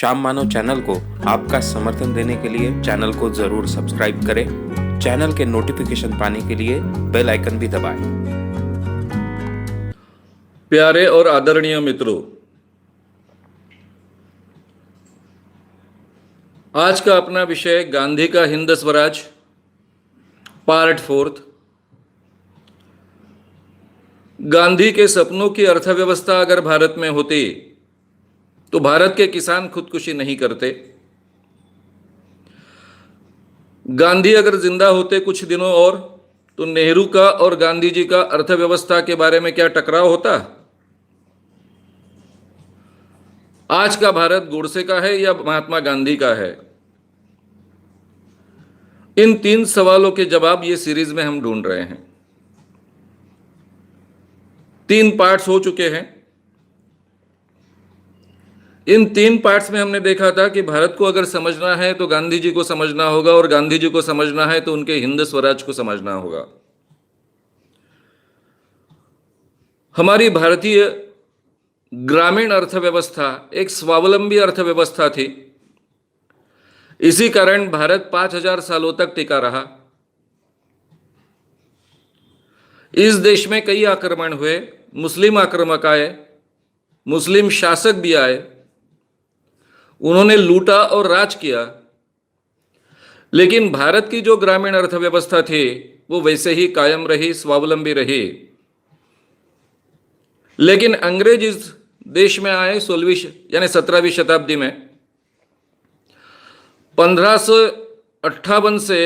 श्याम मानव channel को आपका समर्थन देने के लिए चैनल को जरूर सब्सक्राइब करें। चैनल के नोटिफिकेशन पाने के लिए बेल आइकन भी दबाएं। प्यारे और आदरणीय मित्रों, आज का अपना विषय गांधी का हिंद स्वराज पार्ट 4। गांधी के सपनों की अर्थव्यवस्था अगर भारत में होती तो भारत के किसान खुदकुशी नहीं करते। गांधी अगर जिंदा होते कुछ दिनों और, तो नेहरू का और गांधी जी का अर्थव्यवस्था के बारे में क्या टकराव होता? आज का भारत गोडसे का है या महात्मा गांधी का है? इन 3 सवालों के जवाब ये सीरीज में हम ढूंढ रहे हैं। 3 पार्ट्स हो चुके हैं। इन 3 पार्ट्स में हमने देखा था कि भारत को अगर समझना है तो गांधी जी को समझना होगा, और गांधी जी को समझना है तो उनके हिंद स्वराज को समझना होगा। हमारी भारतीय ग्रामीण अर्थव्यवस्था एक स्वावलंबी अर्थव्यवस्था थी। इसी कारण भारत 5000 सालों तक टिका रहा। इस देश में कई आक्रमण हुए, मुस्लिम आक्रमक आए, मुस्लिम शासक भी आए, उन्होंने लूटा और राज किया, लेकिन भारत की जो ग्रामीण अर्थव्यवस्था थी वो वैसे ही कायम रही, स्वावलंबी रही। लेकिन अंग्रेज इस देश में आए 16वीं यानी 17वीं शताब्दी में। 1558 से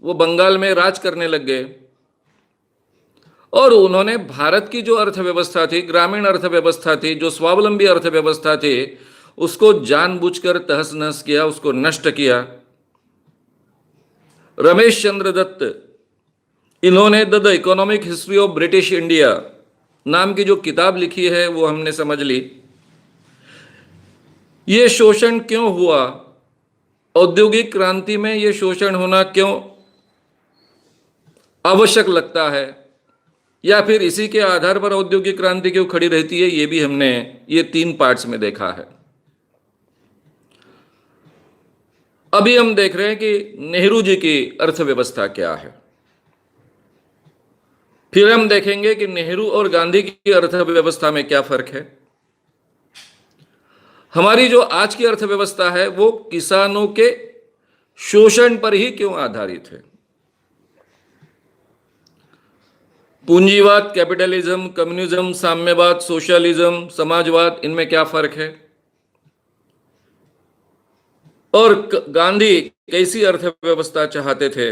वो बंगाल में राज करने लग गए, और उन्होंने भारत की जो अर्थव्यवस्था थी, ग्रामीण अर्थव्यवस्था थी, जो स्वावलंबी अर्थव्यवस्था थी, उसको जानबूझकर तहस नहस किया, उसको नष्ट किया। रमेश चंद्र दत्त, इन्होंने the economic history of British India नाम की जो किताब लिखी है वो हमने समझ ली। ये शोषण क्यों हुआ, औद्योगिक क्रांति में ये शोषण होना क्यों आवश्यक लगता है, या फिर इसी के आधार पर औद्योगिक क्रांति क्यों खड़ी रहती है, ये भी हमने ये 3 पार्ट्स में देखा है। अभी हम देख रहे हैं कि नेहरू जी की अर्थव्यवस्था क्या है। फिर हम देखेंगे कि नेहरू और गांधी की अर्थव्यवस्था में क्या फर्क है। हमारी जो आज की अर्थव्यवस्था है वो किसानों के शोषण पर ही क्यों आधारित है। पूंजीवाद, कैपिटलिज्म, कम्युनिज्म, साम्यवाद, सोशलिज्म, समाजवाद, इनमें क्या फर्क है, और गांधी कैसी अर्थव्यवस्था चाहते थे।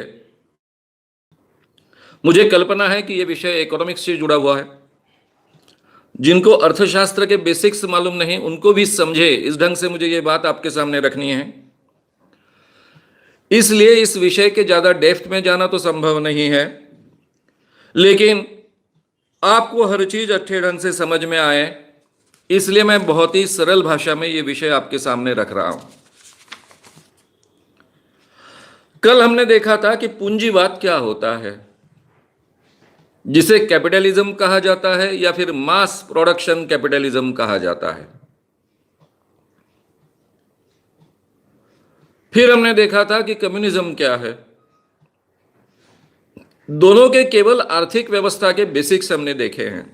मुझे कल्पना है कि यह विषय इकोनॉमिक्स से जुड़ा हुआ है। जिनको अर्थशास्त्र के बेसिक्स मालूम नहीं, उनको भी समझे, इस ढंग से मुझे यह बात आपके सामने रखनी है। इसलिए इस विषय के ज्यादा डेप्थ में जाना तो संभव नहीं है, लेकिन आपको हर चीज अच्छे ढंग से समझ में आए, इसलिए मैं बहुत ही सरल भाषा में यह विषय आपके सामने रख रहा हूं। कल हमने देखा था कि पूंजीवाद क्या होता है, जिसे कैपिटलिज्म कहा जाता है या फिर मास प्रोडक्शन कैपिटलिज्म कहा जाता है। फिर हमने देखा था कि कम्युनिज्म क्या है। दोनों के केवल आर्थिक व्यवस्था के बेसिक्स हमने देखे हैं।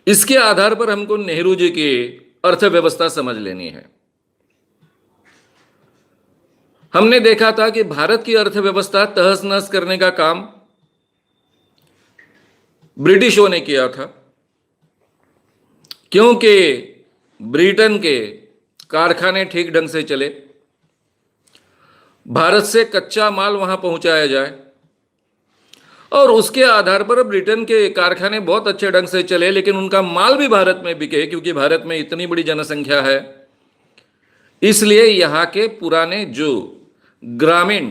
इसके आधार पर हमको नेहरू जी की अर्थव्यवस्था समझ लेनी है। हमने देखा था कि भारत की अर्थव्यवस्था तहस नहस करने का काम ब्रिटिशों ने किया था, क्योंकि ब्रिटेन के कारखाने ठीक ढंग से चले, भारत से कच्चा माल वहां पहुंचाया जाए, और उसके आधार पर ब्रिटेन के कारखाने बहुत अच्छे ढंग से चले, लेकिन उनका माल भी भारत में बिके, क्योंकि भारत में इतनी बड़ी जनसंख्या है। इसलिए यहां के पुराने जो ग्रामीण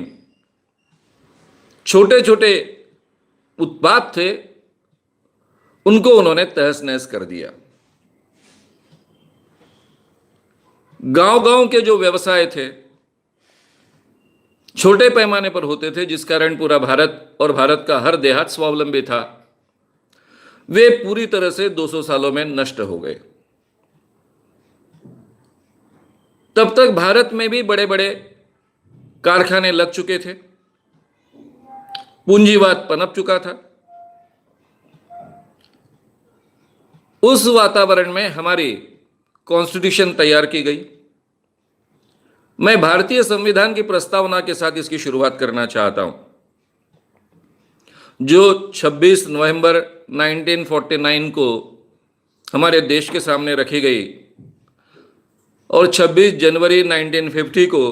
छोटे छोटे उत्पाद थे उनको उन्होंने तहस नहस कर दिया। गांव गांव के जो व्यवसाय थे छोटे पैमाने पर होते थे, जिस कारण पूरा भारत और भारत का हर देहात स्वावलंबी था, वे पूरी तरह से 200 सालों में नष्ट हो गए। तब तक भारत में भी बड़े बड़े कारखाने लग चुके थे, पूंजीवाद पनप चुका था। उस वातावरण में हमारी कॉन्स्टिट्यूशन तैयार की गई। मैं भारतीय संविधान की प्रस्तावना के साथ इसकी शुरुआत करना चाहता हूं, जो 26 नवंबर 1949 को हमारे देश के सामने रखी गई और 26 जनवरी 1950 को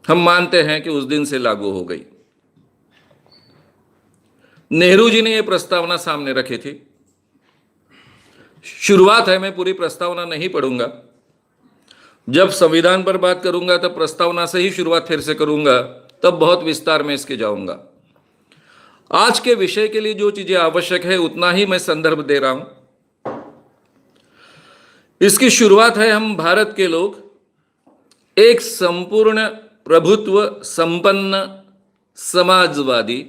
हम मानते हैं कि उस दिन से लागू हो गई। नेहरू जी ने यह प्रस्तावना सामने रखी थी। शुरुआत है, मैं पूरी प्रस्तावना नहीं पढ़ूंगा। जब संविधान पर बात करूंगा तब प्रस्तावना से ही शुरुआत फिर से करूंगा, तब बहुत विस्तार में इसके जाऊंगा। आज के विषय के लिए जो चीजें आवश्यक है उतना ही मैं संदर्भ दे रहा हूं। इसकी शुरुआत है, हम भारत के लोग एक संपूर्ण प्रभुत्व संपन्न समाजवादी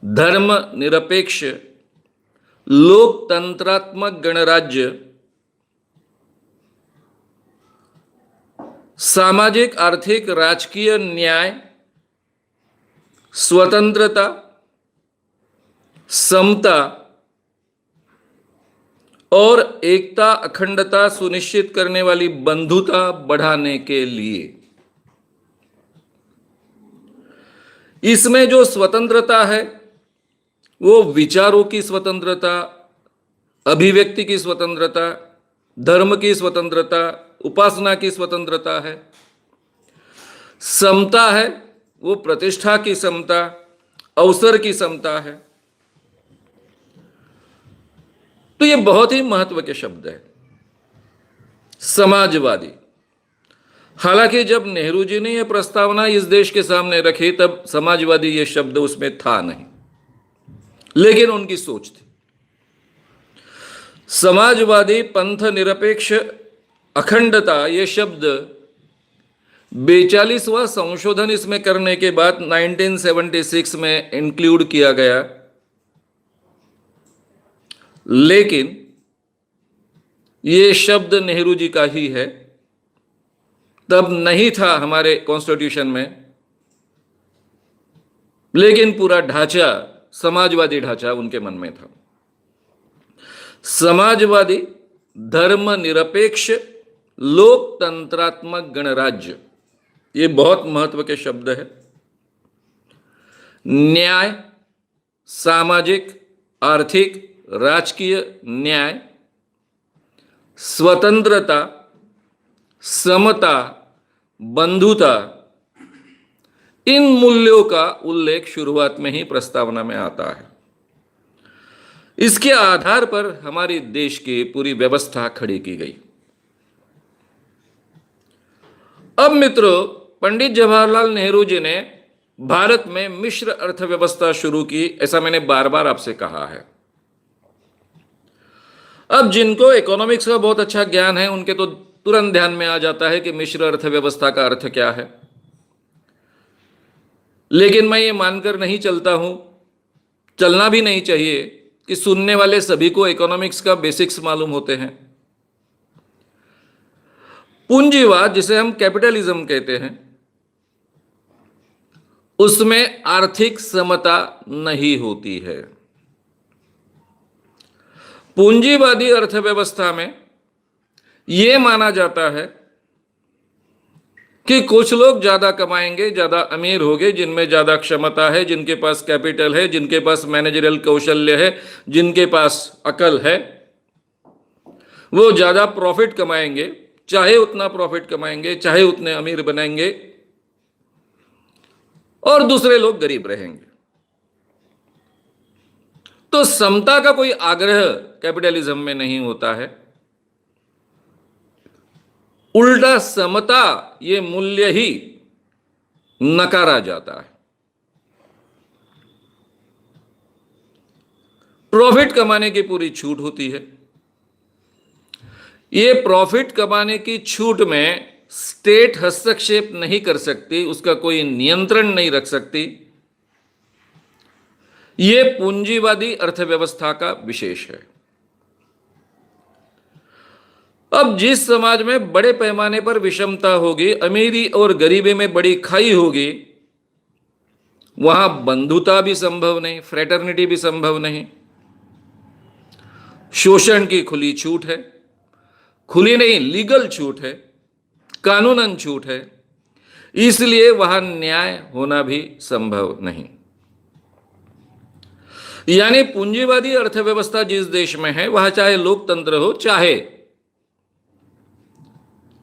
धर्म निरपेक्ष लोकतंत्रात्मक गणराज्य सामाजिक आर्थिक राजकीय न्याय स्वतंत्रता समता और एकता अखंडता सुनिश्चित करने वाली बंधुता बढ़ाने के लिए, इसमें जो स्वतंत्रता है वो विचारों की स्वतंत्रता, अभिव्यक्ति की स्वतंत्रता, धर्म की स्वतंत्रता, उपासना की स्वतंत्रता है। समता है वो प्रतिष्ठा की समता, अवसर की समता है। तो ये बहुत ही महत्व के शब्द है, समाजवादी। हालांकि जब नेहरू जी ने यह प्रस्तावना इस देश के सामने रखी तब समाजवादी ये शब्द उसमें था नहीं, लेकिन उनकी सोच थी। समाजवादी पंथ निरपेक्ष अखंडता ये शब्द 42वां संशोधन इसमें करने के बाद 1976 में इंक्लूड किया गया, लेकिन ये शब्द नेहरू जी का ही है, तब नहीं था हमारे कॉन्स्टिट्यूशन में। लेकिन पूरा ढांचा समाजवादी ढांचा उनके मन में था। समाजवादी धर्म निरपेक्ष लोकतंत्रात्मक गणराज्य, ये बहुत महत्व के शब्द है। न्याय, सामाजिक आर्थिक राजकीय न्याय, स्वतंत्रता, समता, बंधुता, इन मूल्यों का उल्लेख शुरुआत में ही प्रस्तावना में आता है। इसके आधार पर हमारी देश की पूरी व्यवस्था खड़ी की गई। अब मित्रों, पंडित जवाहरलाल नेहरू जी ने भारत में मिश्र अर्थव्यवस्था शुरू की, ऐसा मैंने बार बार आपसे कहा है। अब जिनको इकोनॉमिक्स का बहुत अच्छा ज्ञान है उनके तो तुरंत ध्यान में आ जाता है कि मिश्र अर्थव्यवस्था का अर्थ क्या है। लेकिन मैं ये मानकर नहीं चलता हूं, चलना भी नहीं चाहिए कि सुनने वाले सभी को इकोनॉमिक्स का बेसिक्स मालूम होते हैं। पूंजीवाद, जिसे हम कैपिटलिज्म कहते हैं, उसमें आर्थिक समता नहीं होती है। पूंजीवादी अर्थव्यवस्था में यह माना जाता है कि कुछ लोग ज्यादा कमाएंगे, ज्यादा अमीर होंगे, जिनमें ज्यादा क्षमता है, जिनके पास कैपिटल है, जिनके पास मैनेजरियल कौशल्य है, जिनके पास अकल है, वो ज्यादा प्रॉफिट कमाएंगे। चाहे उतना प्रॉफिट कमाएंगे, चाहे उतने अमीर बनेंगे, और दूसरे लोग गरीब रहेंगे। तो समता का कोई आग्रह कैपिटलिज्म में नहीं होता है। उल्टा समता ये मूल्य ही नकारा जाता है। प्रॉफिट कमाने की पूरी छूट होती है। ये प्रॉफिट कमाने की छूट में स्टेट हस्तक्षेप नहीं कर सकती, उसका कोई नियंत्रण नहीं रख सकती। ये पूंजीवादी अर्थव्यवस्था का विशेष है। अब जिस समाज में बड़े पैमाने पर विषमता होगी, अमीरी और गरीबी में बड़ी खाई होगी, वहां बंधुता भी संभव नहीं, फ्रेटर्निटी भी संभव नहीं। शोषण की खुली छूट है, खुली नहीं, लीगल छूट है, कानूनन छूट है, इसलिए वहां न्याय होना भी संभव नहीं। यानी पूंजीवादी अर्थव्यवस्था जिस देश में है, वहां चाहे लोकतंत्र हो, चाहे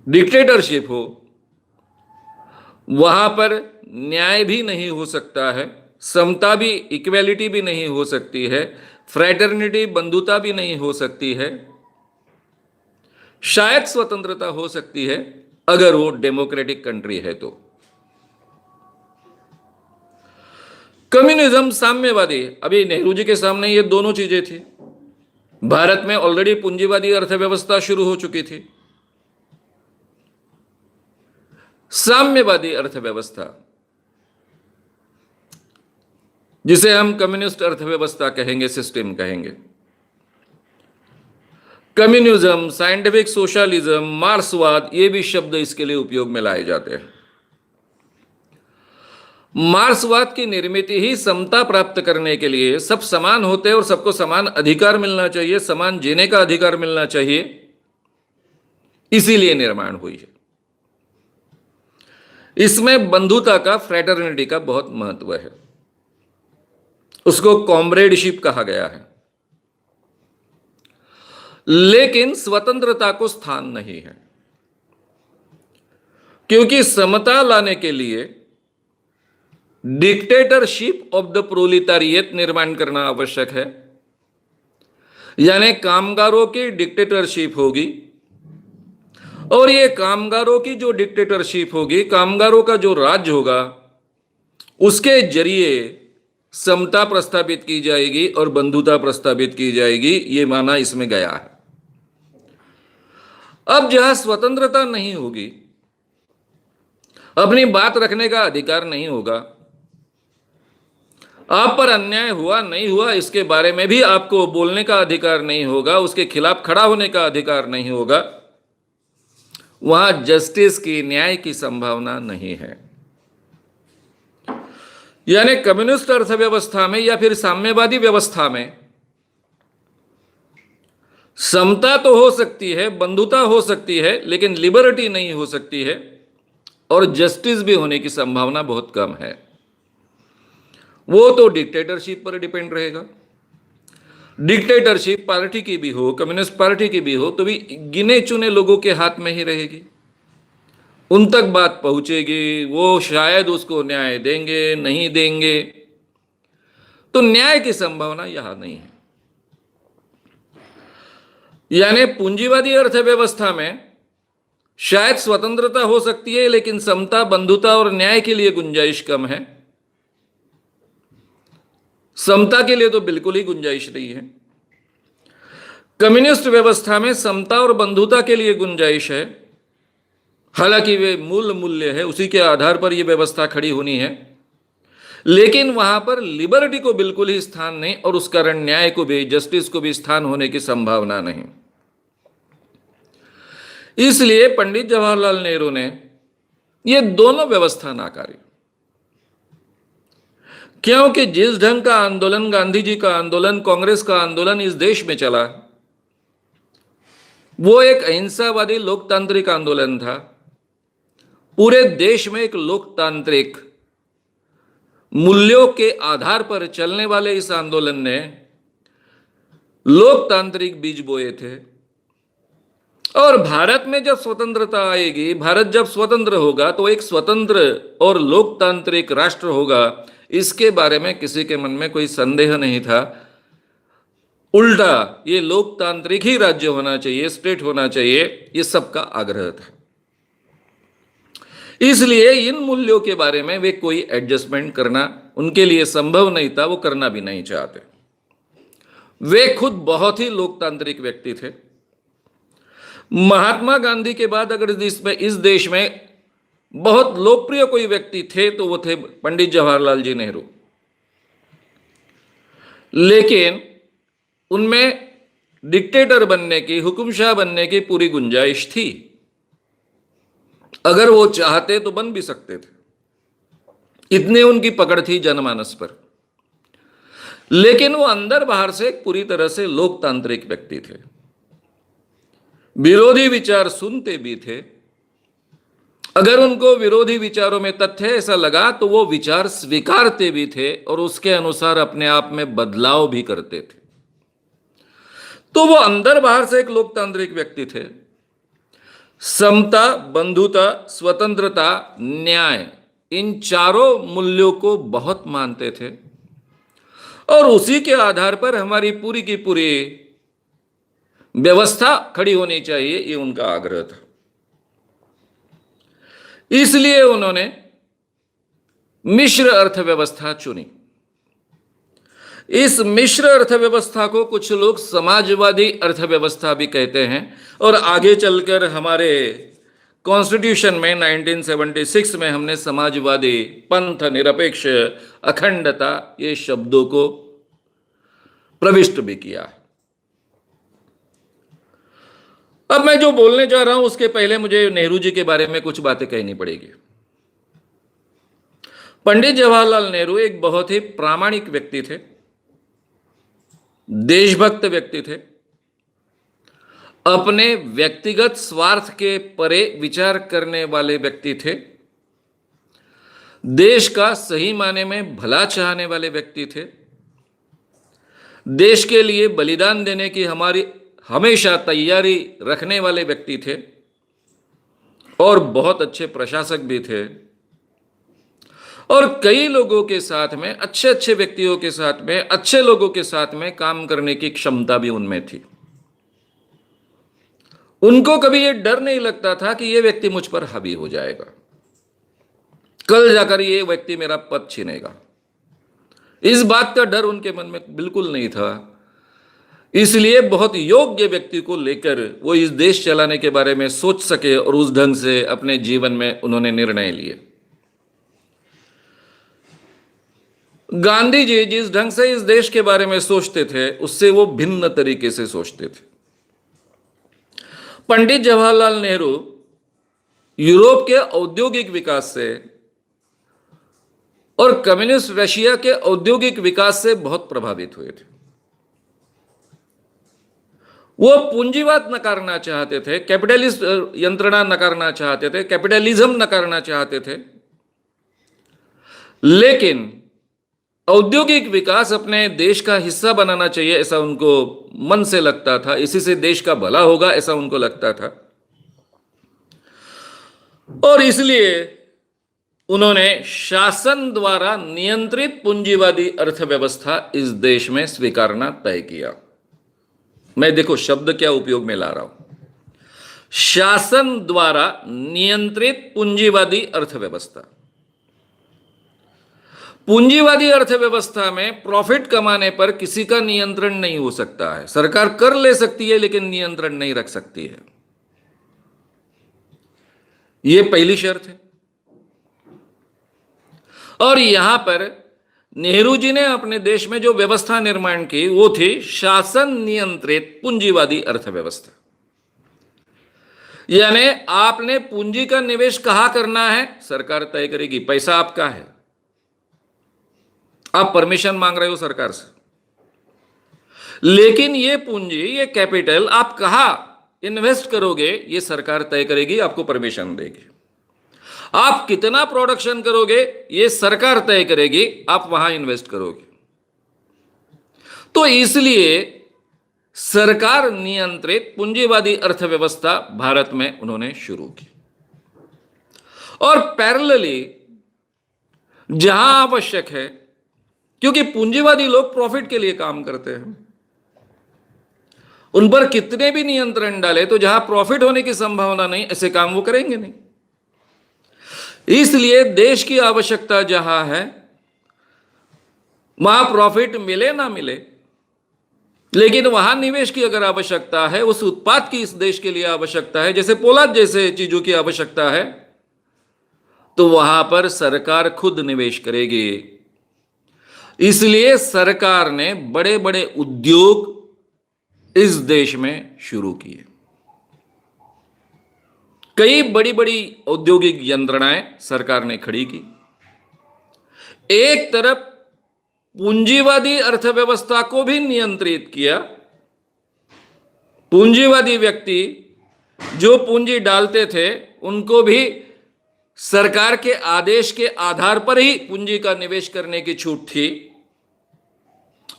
डिक्टेटरशिप हो, वहां पर न्याय भी नहीं हो सकता है, समता भी, इक्वेलिटी भी नहीं हो सकती है, फ्रेटर्निटी, बंधुता भी नहीं हो सकती है। शायद स्वतंत्रता हो सकती है अगर वो डेमोक्रेटिक कंट्री है तो। कम्युनिज्म, साम्यवादी, अभी नेहरू जी के सामने ये दोनों चीजें थी। भारत में ऑलरेडी पूंजीवादी अर्थव्यवस्था शुरू हो चुकी थी। साम्यवादी अर्थव्यवस्था, जिसे हम कम्युनिस्ट अर्थव्यवस्था कहेंगे, सिस्टम कहेंगे। कम्युनिज्म, साइंटिफिक सोशलिज्म, मार्क्सवाद, ये भी शब्द इसके लिए उपयोग में लाए जाते हैं। मार्क्सवाद की निर्मित ही समता प्राप्त करने के लिए, सब समान होते हैं और सबको समान अधिकार मिलना चाहिए, समान जीने का अधिकार मिलना चाहिए, इसीलिए निर्माण हुई है। इसमें बंधुता का, फ्रेटर्निटी का बहुत महत्व है। उसको कॉमरेडशिप कहा गया है। लेकिन स्वतंत्रता को स्थान नहीं है, क्योंकि समता लाने के लिए डिक्टेटरशिप ऑफ द प्रोलिटारिएट निर्माण करना आवश्यक है। यानी कामगारों की डिक्टेटरशिप होगी, और ये कामगारों की जो डिक्टेटरशिप होगी, कामगारों का जो राज्य होगा, उसके जरिए समता प्रस्तावित की जाएगी और बंधुता प्रस्तावित की जाएगी, ये माना इसमें गया है। अब जहां स्वतंत्रता नहीं होगी, अपनी बात रखने का अधिकार नहीं होगा, आप पर अन्याय हुआ नहीं हुआ इसके बारे में भी आपको बोलने का अधिकार नहीं होगा, उसके खिलाफ खड़ा होने का अधिकार नहीं होगा, वहां जस्टिस की, न्याय की संभावना नहीं है। यानी कम्युनिस्ट अर्थव्यवस्था में या फिर साम्यवादी व्यवस्था में समता तो हो सकती है, बंधुता हो सकती है, लेकिन लिबर्टी नहीं हो सकती है, और जस्टिस भी होने की संभावना बहुत कम है। वो तो डिक्टेटरशिप पर डिपेंड रहेगा। डिक्टेटरशिप पार्टी की भी हो, कम्युनिस्ट पार्टी की भी हो, तो भी गिने चुने लोगों के हाथ में ही रहेगी। उन तक बात पहुंचेगी, वो शायद उसको न्याय देंगे, नहीं देंगे, तो न्याय की संभावना यहां नहीं है। यानी पूंजीवादी अर्थव्यवस्था में शायद स्वतंत्रता हो सकती है, लेकिन समता, बंधुता और न्याय के लिए गुंजाइश कम है। समता के लिए तो बिल्कुल ही गुंजाइश नहीं है। कम्युनिस्ट व्यवस्था में समता और बंधुता के लिए गुंजाइश है, हालांकि वे मूल मूल्य है, उसी के आधार पर यह व्यवस्था खड़ी होनी है, लेकिन वहां पर लिबर्टी को बिल्कुल ही स्थान नहीं, और उस कारण न्याय को भी, जस्टिस को भी स्थान होने की संभावना नहीं। इसलिए पंडित जवाहरलाल नेहरू ने ये दोनों व्यवस्था नाकारी, क्योंकि जिस ढंग का आंदोलन, गांधी जी का आंदोलन, कांग्रेस का आंदोलन इस देश में चला, वो एक अहिंसावादी लोकतांत्रिक आंदोलन था। पूरे देश में एक लोकतांत्रिक मूल्यों के आधार पर चलने वाले इस आंदोलन ने लोकतांत्रिक बीज बोए थे। और भारत में जब स्वतंत्रता आएगी, भारत जब स्वतंत्र होगा, तो एक स्वतंत्र और लोकतांत्रिक राष्ट्र होगा, इसके बारे में किसी के मन में कोई संदेह नहीं था। उल्टा ये लोकतांत्रिक ही राज्य होना चाहिए, स्टेट होना चाहिए, ये सबका आग्रह था। इसलिए इन मूल्यों के बारे में वे कोई एडजस्टमेंट करना उनके लिए संभव नहीं था, वो करना भी नहीं चाहते। वे खुद बहुत ही लोकतांत्रिक व्यक्ति थे। महात्मा गांधी के बाद अगर इस देश में बहुत लोकप्रिय कोई व्यक्ति थे तो वो थे पंडित जवाहरलाल जी नेहरू। लेकिन उनमें डिक्टेटर बनने की, हुकुमशाह बनने की पूरी गुंजाइश थी। अगर वो चाहते तो बन भी सकते थे, इतने उनकी पकड़ थी जनमानस पर। लेकिन वो अंदर बाहर से पूरी तरह से लोकतांत्रिक व्यक्ति थे, विरोधी विचार सुनते भी थे। अगर उनको विरोधी विचारों में तथ्य ऐसा लगा तो वो विचार स्वीकारते भी थे और उसके अनुसार अपने आप में बदलाव भी करते थे। तो वो अंदर बाहर से एक लोकतांत्रिक व्यक्ति थे। समता, बंधुता, स्वतंत्रता, न्याय, इन चारों मूल्यों को बहुत मानते थे और उसी के आधार पर हमारी पूरी की पूरी व्यवस्था खड़ी होनी चाहिए, ये उनका आग्रह था। इसलिए उन्होंने मिश्र अर्थव्यवस्था चुनी। इस मिश्र अर्थव्यवस्था को कुछ लोग समाजवादी अर्थव्यवस्था भी कहते हैं और आगे चलकर हमारे कॉन्स्टिट्यूशन में 1976 में हमने समाजवादी, पंथ निरपेक्ष, अखंडता, ये शब्दों को प्रविष्ट भी किया है। अब मैं जो बोलने जा रहा हूं उसके पहले मुझे नेहरू जी के बारे में कुछ बातें कहनी पड़ेगी। पंडित जवाहरलाल नेहरू एक बहुत ही प्रामाणिक व्यक्ति थे, देशभक्त व्यक्ति थे, अपने व्यक्तिगत स्वार्थ के परे विचार करने वाले व्यक्ति थे, देश का सही माने में भला चाहने वाले व्यक्ति थे, देश के लिए बलिदान देने की हमारी हमेशा तैयारी रखने वाले व्यक्ति थे और बहुत अच्छे प्रशासक भी थे। और कई लोगों के साथ में, अच्छे अच्छे व्यक्तियों के साथ में, अच्छे लोगों के साथ में काम करने की क्षमता भी उनमें थी। उनको कभी ये डर नहीं लगता था कि ये व्यक्ति मुझ पर हावी हो जाएगा, कल जाकर ये व्यक्ति मेरा पद छीनेगा। इस बात का डर उनके मन में बिल्कुल नहीं था। इसलिए बहुत योग्य व्यक्ति को लेकर वो इस देश चलाने के बारे में सोच सके और उस ढंग से अपने जीवन में उन्होंने निर्णय लिए। गांधी जी जिस ढंग से इस देश के बारे में सोचते थे उससे वो भिन्न तरीके से सोचते थे। पंडित जवाहरलाल नेहरू यूरोप के औद्योगिक विकास से और कम्युनिस्ट रशिया के औद्योगिक विकास से बहुत प्रभावित हुए थे। वो पूंजीवाद नकारना चाहते थे, कैपिटलिस्ट यंत्रणा नकारना चाहते थे, कैपिटलिज्म नकारना चाहते थे, लेकिन औद्योगिक विकास अपने देश का हिस्सा बनाना चाहिए ऐसा उनको मन से लगता था। इसी से देश का भला होगा ऐसा उनको लगता था और इसलिए उन्होंने शासन द्वारा नियंत्रित पूंजीवादी अर्थव्यवस्था इस देश में स्वीकारना तय किया। मैं देखो शब्द क्या उपयोग में ला रहा हूं, शासन द्वारा नियंत्रित पूंजीवादी अर्थव्यवस्था। पूंजीवादी अर्थव्यवस्था में प्रॉफिट कमाने पर किसी का नियंत्रण नहीं हो सकता है। सरकार कर ले सकती है लेकिन नियंत्रण नहीं रख सकती है। यह पहली शर्त है। और यहां पर नेहरू जी ने अपने देश में जो व्यवस्था निर्माण की वो थी शासन नियंत्रित पूंजीवादी अर्थव्यवस्था। यानी आपने पूंजी का निवेश कहां करना है सरकार तय करेगी, पैसा आपका है, आप परमिशन मांग रहे हो सरकार से, लेकिन ये पूंजी, ये कैपिटल आप कहां इन्वेस्ट करोगे ये सरकार तय करेगी, आपको परमिशन देगी। आप कितना प्रोडक्शन करोगे ये सरकार तय करेगी, आप वहां इन्वेस्ट करोगे। तो इसलिए सरकार नियंत्रित पूंजीवादी अर्थव्यवस्था भारत में उन्होंने शुरू की और पैरेलली जहां आवश्यक है, क्योंकि पूंजीवादी लोग प्रॉफिट के लिए काम करते हैं, उन पर कितने भी नियंत्रण डाले तो जहां प्रॉफिट होने की संभावना नहीं ऐसे काम वो करेंगे नहीं। इसलिए देश की आवश्यकता जहां है वहां प्रॉफिट मिले ना मिले, लेकिन वहां निवेश की अगर आवश्यकता है, उस उत्पाद की इस देश के लिए आवश्यकता है, जैसे पोलाद जैसे चीजों की आवश्यकता है, तो वहां पर सरकार खुद निवेश करेगी। इसलिए सरकार ने बड़े बड़े उद्योग इस देश में शुरू किए। कई बड़ी बड़ी औद्योगिक यंत्रणाएं सरकार ने खड़ी की। एक तरफ पूंजीवादी अर्थव्यवस्था को भी नियंत्रित किया। पूंजीवादी व्यक्ति जो पूंजी डालते थे उनको भी सरकार के आदेश के आधार पर ही पूंजी का निवेश करने की छूट थी,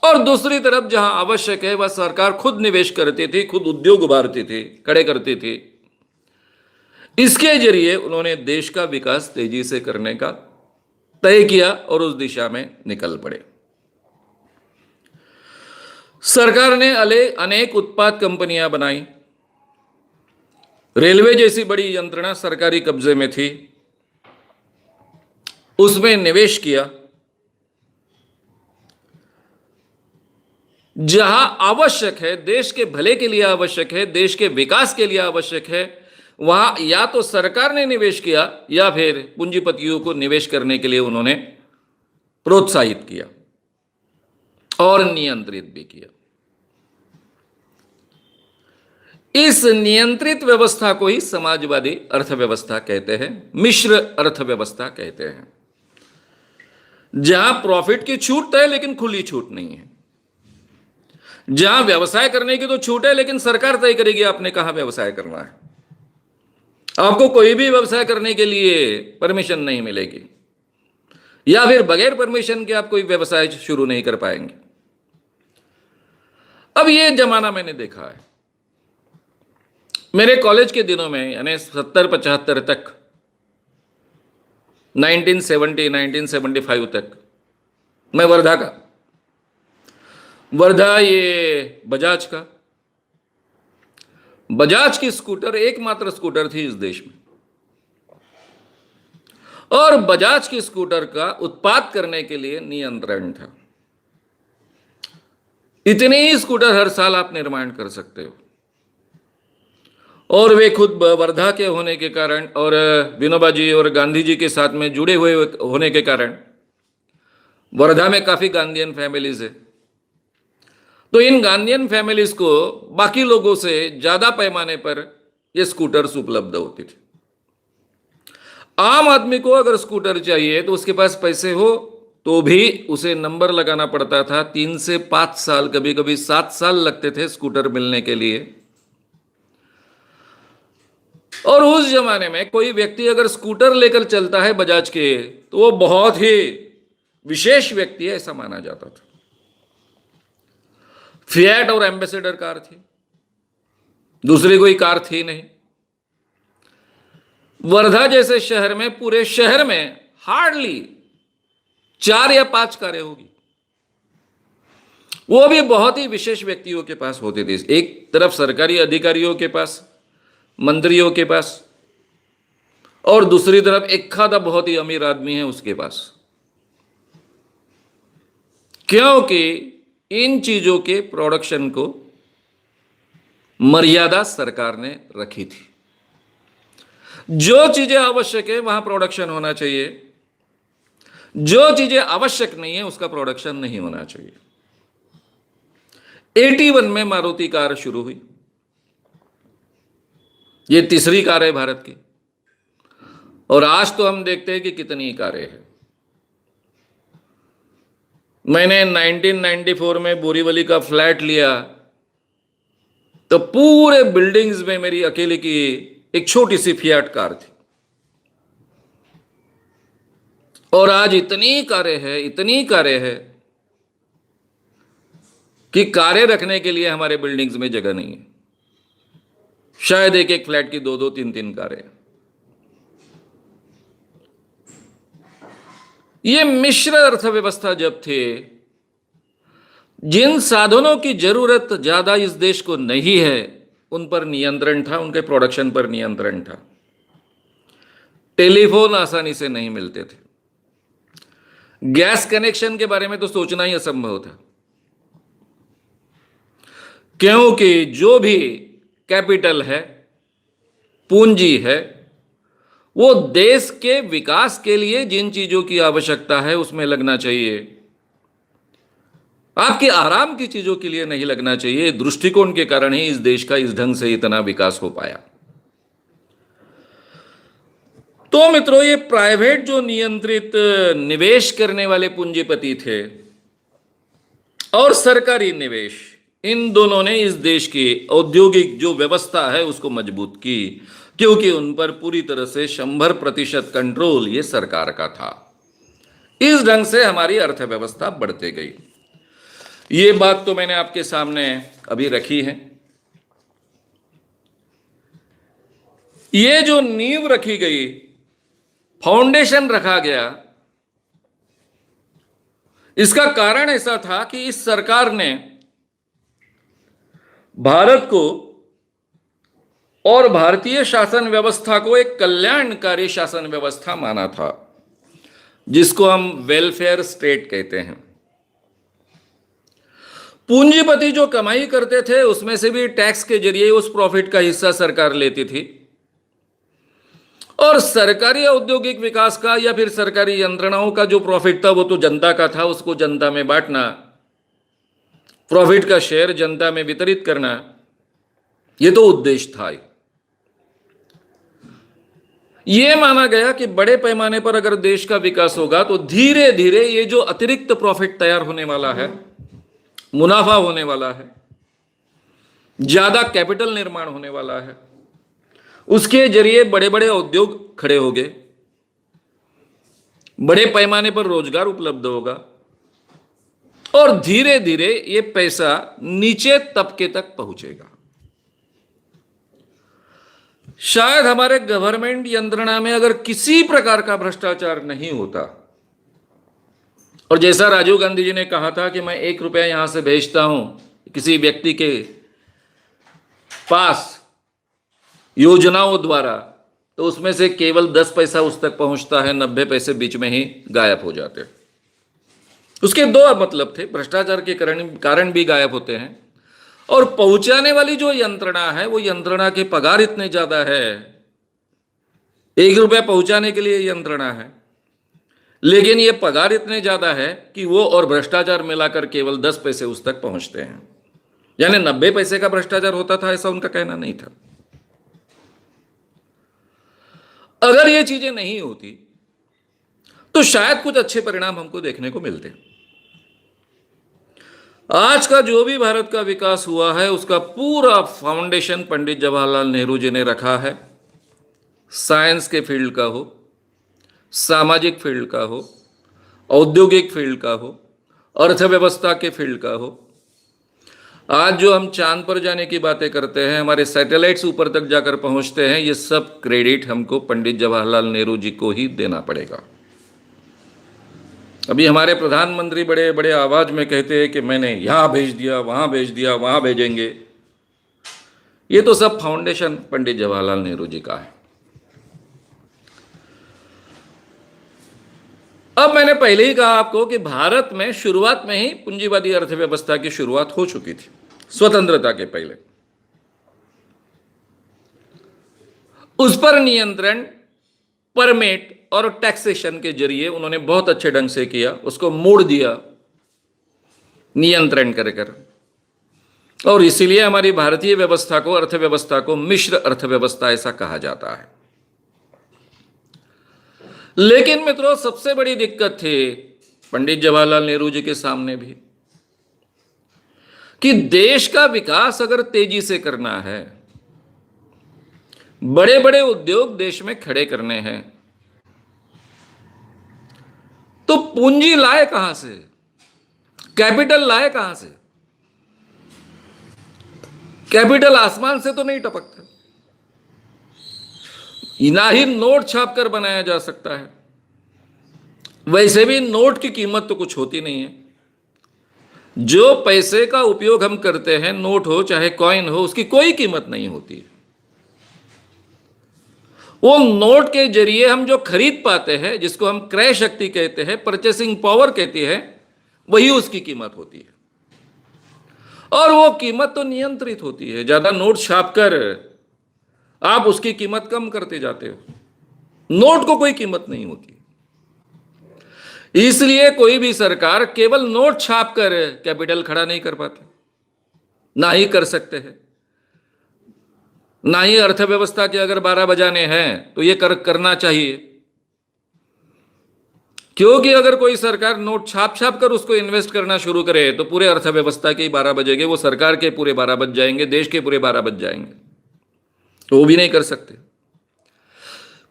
और दूसरी तरफ जहां आवश्यक है वह सरकार खुद निवेश करती थी, खुद उद्योग उभारती थी, खड़े करती थी। इसके जरिए उन्होंने देश का विकास तेजी से करने का तय किया और उस दिशा में निकल पड़े। सरकार ने अनेक उत्पाद कंपनियां बनाई। रेलवे जैसी बड़ी यंत्रणा सरकारी कब्जे में थी, उसमें निवेश किया। जहां आवश्यक है, देश के भले के लिए आवश्यक है, देश के विकास के लिए आवश्यक है, वहां या तो सरकार ने निवेश किया या फिर पूंजीपतियों को निवेश करने के लिए उन्होंने प्रोत्साहित किया और नियंत्रित भी किया। इस नियंत्रित व्यवस्था को ही समाजवादी अर्थव्यवस्था कहते हैं, मिश्र अर्थव्यवस्था कहते हैं, जहां प्रॉफिट की छूट है लेकिन खुली छूट नहीं है, जहां व्यवसाय करने की तो छूट है लेकिन सरकार तय करेगी आपने कहां व्यवसाय करना है। आपको कोई भी व्यवसाय करने के लिए परमिशन नहीं मिलेगी, या फिर बगैर परमिशन के आप कोई व्यवसाय शुरू नहीं कर पाएंगे। अब ये जमाना मैंने देखा है मेरे कॉलेज के दिनों में, यानी 70-75 तक, 1975 तक मैं वर्धा का, वर्धा ये बजाज की स्कूटर एकमात्र स्कूटर थी इस देश में, और बजाज की स्कूटर का उत्पाद करने के लिए नियंत्रण था। इतने ही स्कूटर हर साल आप निर्माण कर सकते हो, और वे खुद वर्धा के होने के कारण और विनोबा जी और गांधी जी के साथ में जुड़े हुए होने के कारण वर्धा में काफी गांधीयन फैमिलीज है। तो इन गांधीयन फैमिलीज को बाकी लोगों से ज्यादा पैमाने पर ये स्कूटर्स उपलब्ध होती थी। आम आदमी को अगर स्कूटर चाहिए तो उसके पास पैसे हो तो भी उसे नंबर लगाना पड़ता था। 3 से 5 साल, कभी कभी 7 साल लगते थे स्कूटर मिलने के लिए। और उस जमाने में कोई व्यक्ति अगर स्कूटर लेकर चलता है बजाज के, तो वो बहुत ही विशेष व्यक्ति है, ऐसा माना जाता था। फिएट और एम्बेसडर कार थी, दूसरी कोई कार थी नहीं। वर्धा जैसे शहर में, पूरे शहर में हार्डली 4 या 5 कारें होगी, वो भी बहुत ही विशेष व्यक्तियों के पास होती थी। एक तरफ सरकारी अधिकारियों के पास, मंत्रियों के पास, और दूसरी तरफ एक खादा बहुत ही अमीर आदमी है उसके पास, क्योंकि इन चीजों के प्रोडक्शन को मर्यादा सरकार ने रखी थी। जो चीजें आवश्यक है वहां प्रोडक्शन होना चाहिए, जो चीजें आवश्यक नहीं है उसका प्रोडक्शन नहीं होना चाहिए। 81 में मारुति कार शुरू हुई, ये तीसरी कार है भारत की, और आज तो हम देखते हैं कि कितनी कारें हैं। मैंने 1994 में बोरीवली का फ्लैट लिया तो पूरे बिल्डिंग्स में मेरी अकेले की एक छोटी सी फिएट कार थी, और आज इतनी कारें हैं कि कारें रखने के लिए हमारे बिल्डिंग्स में जगह नहीं है। शायद एक एक फ्लैट की 2-2, 3-3 कारें। ये मिश्र अर्थव्यवस्था जब थे, जिन साधनों की जरूरत ज्यादा इस देश को नहीं है उन पर नियंत्रण था, उनके प्रोडक्शन पर नियंत्रण था। टेलीफोन आसानी से नहीं मिलते थे, गैस कनेक्शन के बारे में तो सोचना ही असंभव था, क्योंकि जो भी कैपिटल है, पूंजी है, वो देश के विकास के लिए जिन चीजों की आवश्यकता है उसमें लगना चाहिए। आपके आराम की चीजों के लिए नहीं लगना चाहिए। दृष्टिकोण के कारण ही इस देश का इस ढंग से इतना विकास हो पाया। तो मित्रों, ये प्राइवेट जो नियंत्रित निवेश करने वाले पूंजीपति थे और सरकारी निवेश, इन दोनों ने इस देश की औद्योगिक जो व्यवस्था है उसको मजबूत की, क्योंकि उन पर पूरी तरह से 100% कंट्रोल ये सरकार का था। इस ढंग से हमारी अर्थव्यवस्था बढ़ते गई। ये बात तो मैंने आपके सामने अभी रखी है। ये जो नींव रखी गई, फाउंडेशन रखा गया, इसका कारण ऐसा था कि इस सरकार ने भारत को और भारतीय शासन व्यवस्था को एक कल्याणकारी शासन व्यवस्था माना था, जिसको हम वेलफेयर स्टेट कहते हैं। पूंजीपति जो कमाई करते थे उसमें से भी टैक्स के जरिए उस प्रॉफिट का हिस्सा सरकार लेती थी, और सरकारी औद्योगिक विकास का या फिर सरकारी यंत्रणाओं का जो प्रॉफिट था वो तो जनता का था, उसको जनता में बांटना, प्रॉफिट का शेयर जनता में वितरित करना, ये तो उद्देश्य था। यह माना गया कि बड़े पैमाने पर अगर देश का विकास होगा तो धीरे धीरे ये जो अतिरिक्त प्रॉफिट तैयार होने वाला है, मुनाफा होने वाला है, ज्यादा कैपिटल निर्माण होने वाला है, उसके जरिए बड़े बड़े उद्योग खड़े होंगे, बड़े पैमाने पर रोजगार उपलब्ध होगा, और धीरे धीरे ये पैसा नीचे तबके तक पहुंचेगा। शायद हमारे गवर्नमेंट यंत्रणा में अगर किसी प्रकार का भ्रष्टाचार नहीं होता, और जैसा राजीव गांधी जी ने कहा था कि मैं 1 रुपया यहां से भेजता हूं किसी व्यक्ति के पास योजनाओं द्वारा, तो उसमें से केवल 10 पैसा उस तक पहुंचता है, 90 पैसे बीच में ही गायब हो जाते। उसके दो मतलब थे, भ्रष्टाचार के कारण भी गायब होते हैं, और पहुंचाने वाली जो यंत्रणा है वो यंत्रणा के पगार इतने ज्यादा है, 1 रुपया पहुंचाने के लिए यंत्रणा है, लेकिन ये पगार इतने ज्यादा है कि वो और भ्रष्टाचार मिलाकर केवल 10 पैसे उस तक पहुंचते हैं। यानी 90 पैसे का भ्रष्टाचार होता था, ऐसा उनका कहना नहीं था। अगर ये चीजें नहीं होती तो शायद कुछ अच्छे परिणाम हमको देखने को मिलते। आज का जो भी भारत का विकास हुआ है उसका पूरा फाउंडेशन पंडित जवाहरलाल नेहरू जी ने रखा है। साइंस के फील्ड का हो, सामाजिक फील्ड का हो, औद्योगिक फील्ड का हो, अर्थव्यवस्था के फील्ड का हो। आज जो हम चांद पर जाने की बातें करते हैं, हमारे सैटेलाइट्स ऊपर तक जाकर पहुंचते हैं, ये सब क्रेडिट हमको पंडित जवाहरलाल नेहरू जी को ही देना पड़ेगा। अभी हमारे प्रधानमंत्री बड़े बड़े आवाज में कहते हैं कि मैंने यहां भेज दिया, वहां भेज दिया, वहां भेजेंगे। ये तो सब फाउंडेशन पंडित जवाहरलाल नेहरू जी का है। अब मैंने पहले ही कहा आपको कि भारत में शुरुआत में ही पूंजीवादी अर्थव्यवस्था की शुरुआत हो चुकी थी, स्वतंत्रता के पहले। उस पर नियंत्रण परमिट और टैक्सेशन के जरिए उन्होंने बहुत अच्छे ढंग से किया, उसको मोड़ दिया नियंत्रण कर। और इसीलिए हमारी भारतीय व्यवस्था को, अर्थव्यवस्था को मिश्र अर्थव्यवस्था ऐसा कहा जाता है। लेकिन मित्रों, सबसे बड़ी दिक्कत थी पंडित जवाहरलाल नेहरू जी के सामने भी, कि देश का विकास अगर तेजी से करना है, बड़े बड़े उद्योग देश में खड़े करने हैं, तो पूंजी लाए कहां से, कैपिटल लाए कहां से? कैपिटल आसमान से तो नहीं टपकता, ना ही नोट छापकर बनाया जा सकता है। वैसे भी नोट की कीमत तो कुछ होती नहीं है। जो पैसे का उपयोग हम करते हैं, नोट हो चाहे कॉइन हो, उसकी कोई कीमत नहीं होती है। वो नोट के जरिए हम जो खरीद पाते हैं, जिसको हम क्रय शक्ति कहते हैं, परचेसिंग पावर कहती है, वही उसकी कीमत होती है। और वो कीमत तो नियंत्रित होती है। ज्यादा नोट छापकर आप उसकी कीमत कम करते जाते हो, नोट को कोई कीमत नहीं होती। इसलिए कोई भी सरकार केवल नोट छाप कर कैपिटल खड़ा नहीं कर पाती, ना ही कर सकते हैं। ना ही अर्थव्यवस्था के अगर 12 बजाने हैं तो ये करना चाहिए, क्योंकि अगर कोई सरकार नोट छाप छाप कर उसको इन्वेस्ट करना शुरू करे तो पूरे अर्थव्यवस्था के ही 12 बजेंगे, वो सरकार के पूरे 12 बज जाएंगे, देश के पूरे 12 बज जाएंगे। तो वो भी नहीं कर सकते।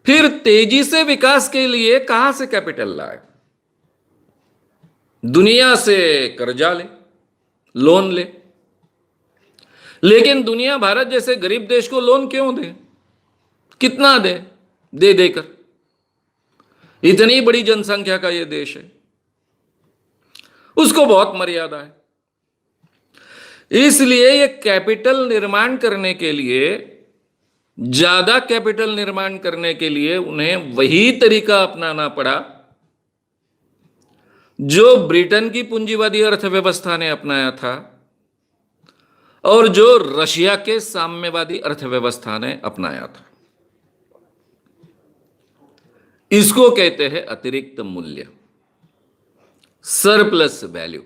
फिर तेजी से विकास के लिए कहां से कैपिटल लाए? दुनिया से कर्जा ले, लोन ले। लेकिन दुनिया भारत जैसे गरीब देश को लोन क्यों दे? कितना दे? दे देकर, इतनी बड़ी जनसंख्या का यह देश है, उसको बहुत मर्यादा है। इसलिए ये कैपिटल निर्माण करने के लिए, ज्यादा कैपिटल निर्माण करने के लिए उन्हें वही तरीका अपनाना पड़ा जो ब्रिटेन की पूंजीवादी अर्थव्यवस्था ने अपनाया था और जो रशिया के साम्यवादी अर्थव्यवस्था ने अपनाया था। इसको कहते हैं अतिरिक्त मूल्य, सरप्लस वैल्यू।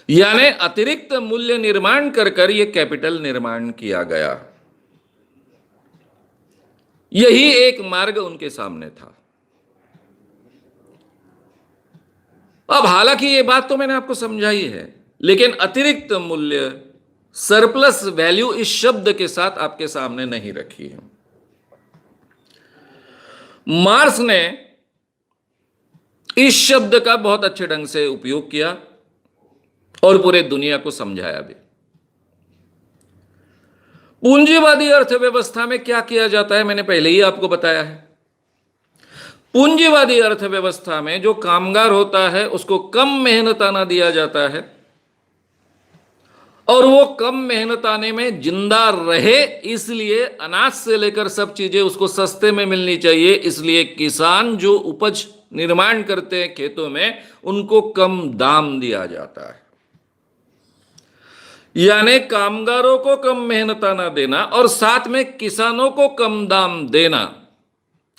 यानी अतिरिक्त मूल्य निर्माण कर यह कैपिटल निर्माण किया गया। यही एक मार्ग उनके सामने था। अब हालांकि ये बात तो मैंने आपको समझाई है, लेकिन अतिरिक्त मूल्य, सरप्लस वैल्यू इस शब्द के साथ आपके सामने नहीं रखी है। मार्क्स ने इस शब्द का बहुत अच्छे ढंग से उपयोग किया और पूरे दुनिया को समझाया भी। पूंजीवादी अर्थव्यवस्था में क्या किया जाता है मैंने पहले ही आपको बताया है। पूंजीवादी अर्थव्यवस्था में जो कामगार होता है उसको कम मेहनताना दिया जाता है और वो कम मेहनताने में जिंदा रहे, इसलिए अनाज से लेकर सब चीजें उसको सस्ते में मिलनी चाहिए। इसलिए किसान जो उपज निर्माण करते हैं खेतों में, उनको कम दाम दिया जाता है। यानी कामगारों को कम मेहनताना देना और साथ में किसानों को कम दाम देना,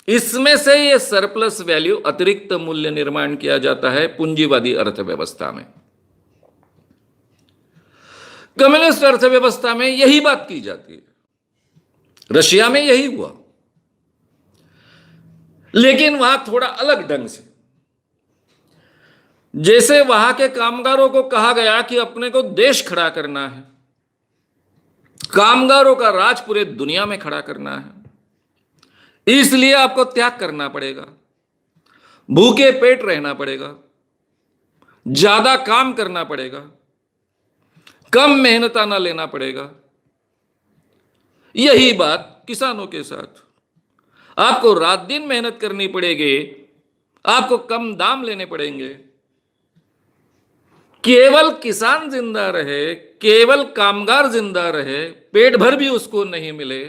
इसमें से ये सरप्लस वैल्यू, अतिरिक्त मूल्य निर्माण किया जाता है पूंजीवादी अर्थव्यवस्था में। कम्युनिस्ट अर्थव्यवस्था में यही बात की जाती है। रशिया में यही हुआ, लेकिन वहां थोड़ा अलग ढंग से। जैसे वहां के कामगारों को कहा गया कि अपने को देश खड़ा करना है, कामगारों का राज पूरे दुनिया में खड़ा करना है, इसलिए आपको त्याग करना पड़ेगा, भूखे पेट रहना पड़ेगा, ज्यादा काम करना पड़ेगा, कम मेहनताना लेना पड़ेगा। यही बात किसानों के साथ, आपको रात दिन मेहनत करनी पड़ेगी, आपको कम दाम लेने पड़ेंगे। केवल किसान जिंदा रहे, केवल कामगार जिंदा रहे, पेट भर भी उसको नहीं मिले,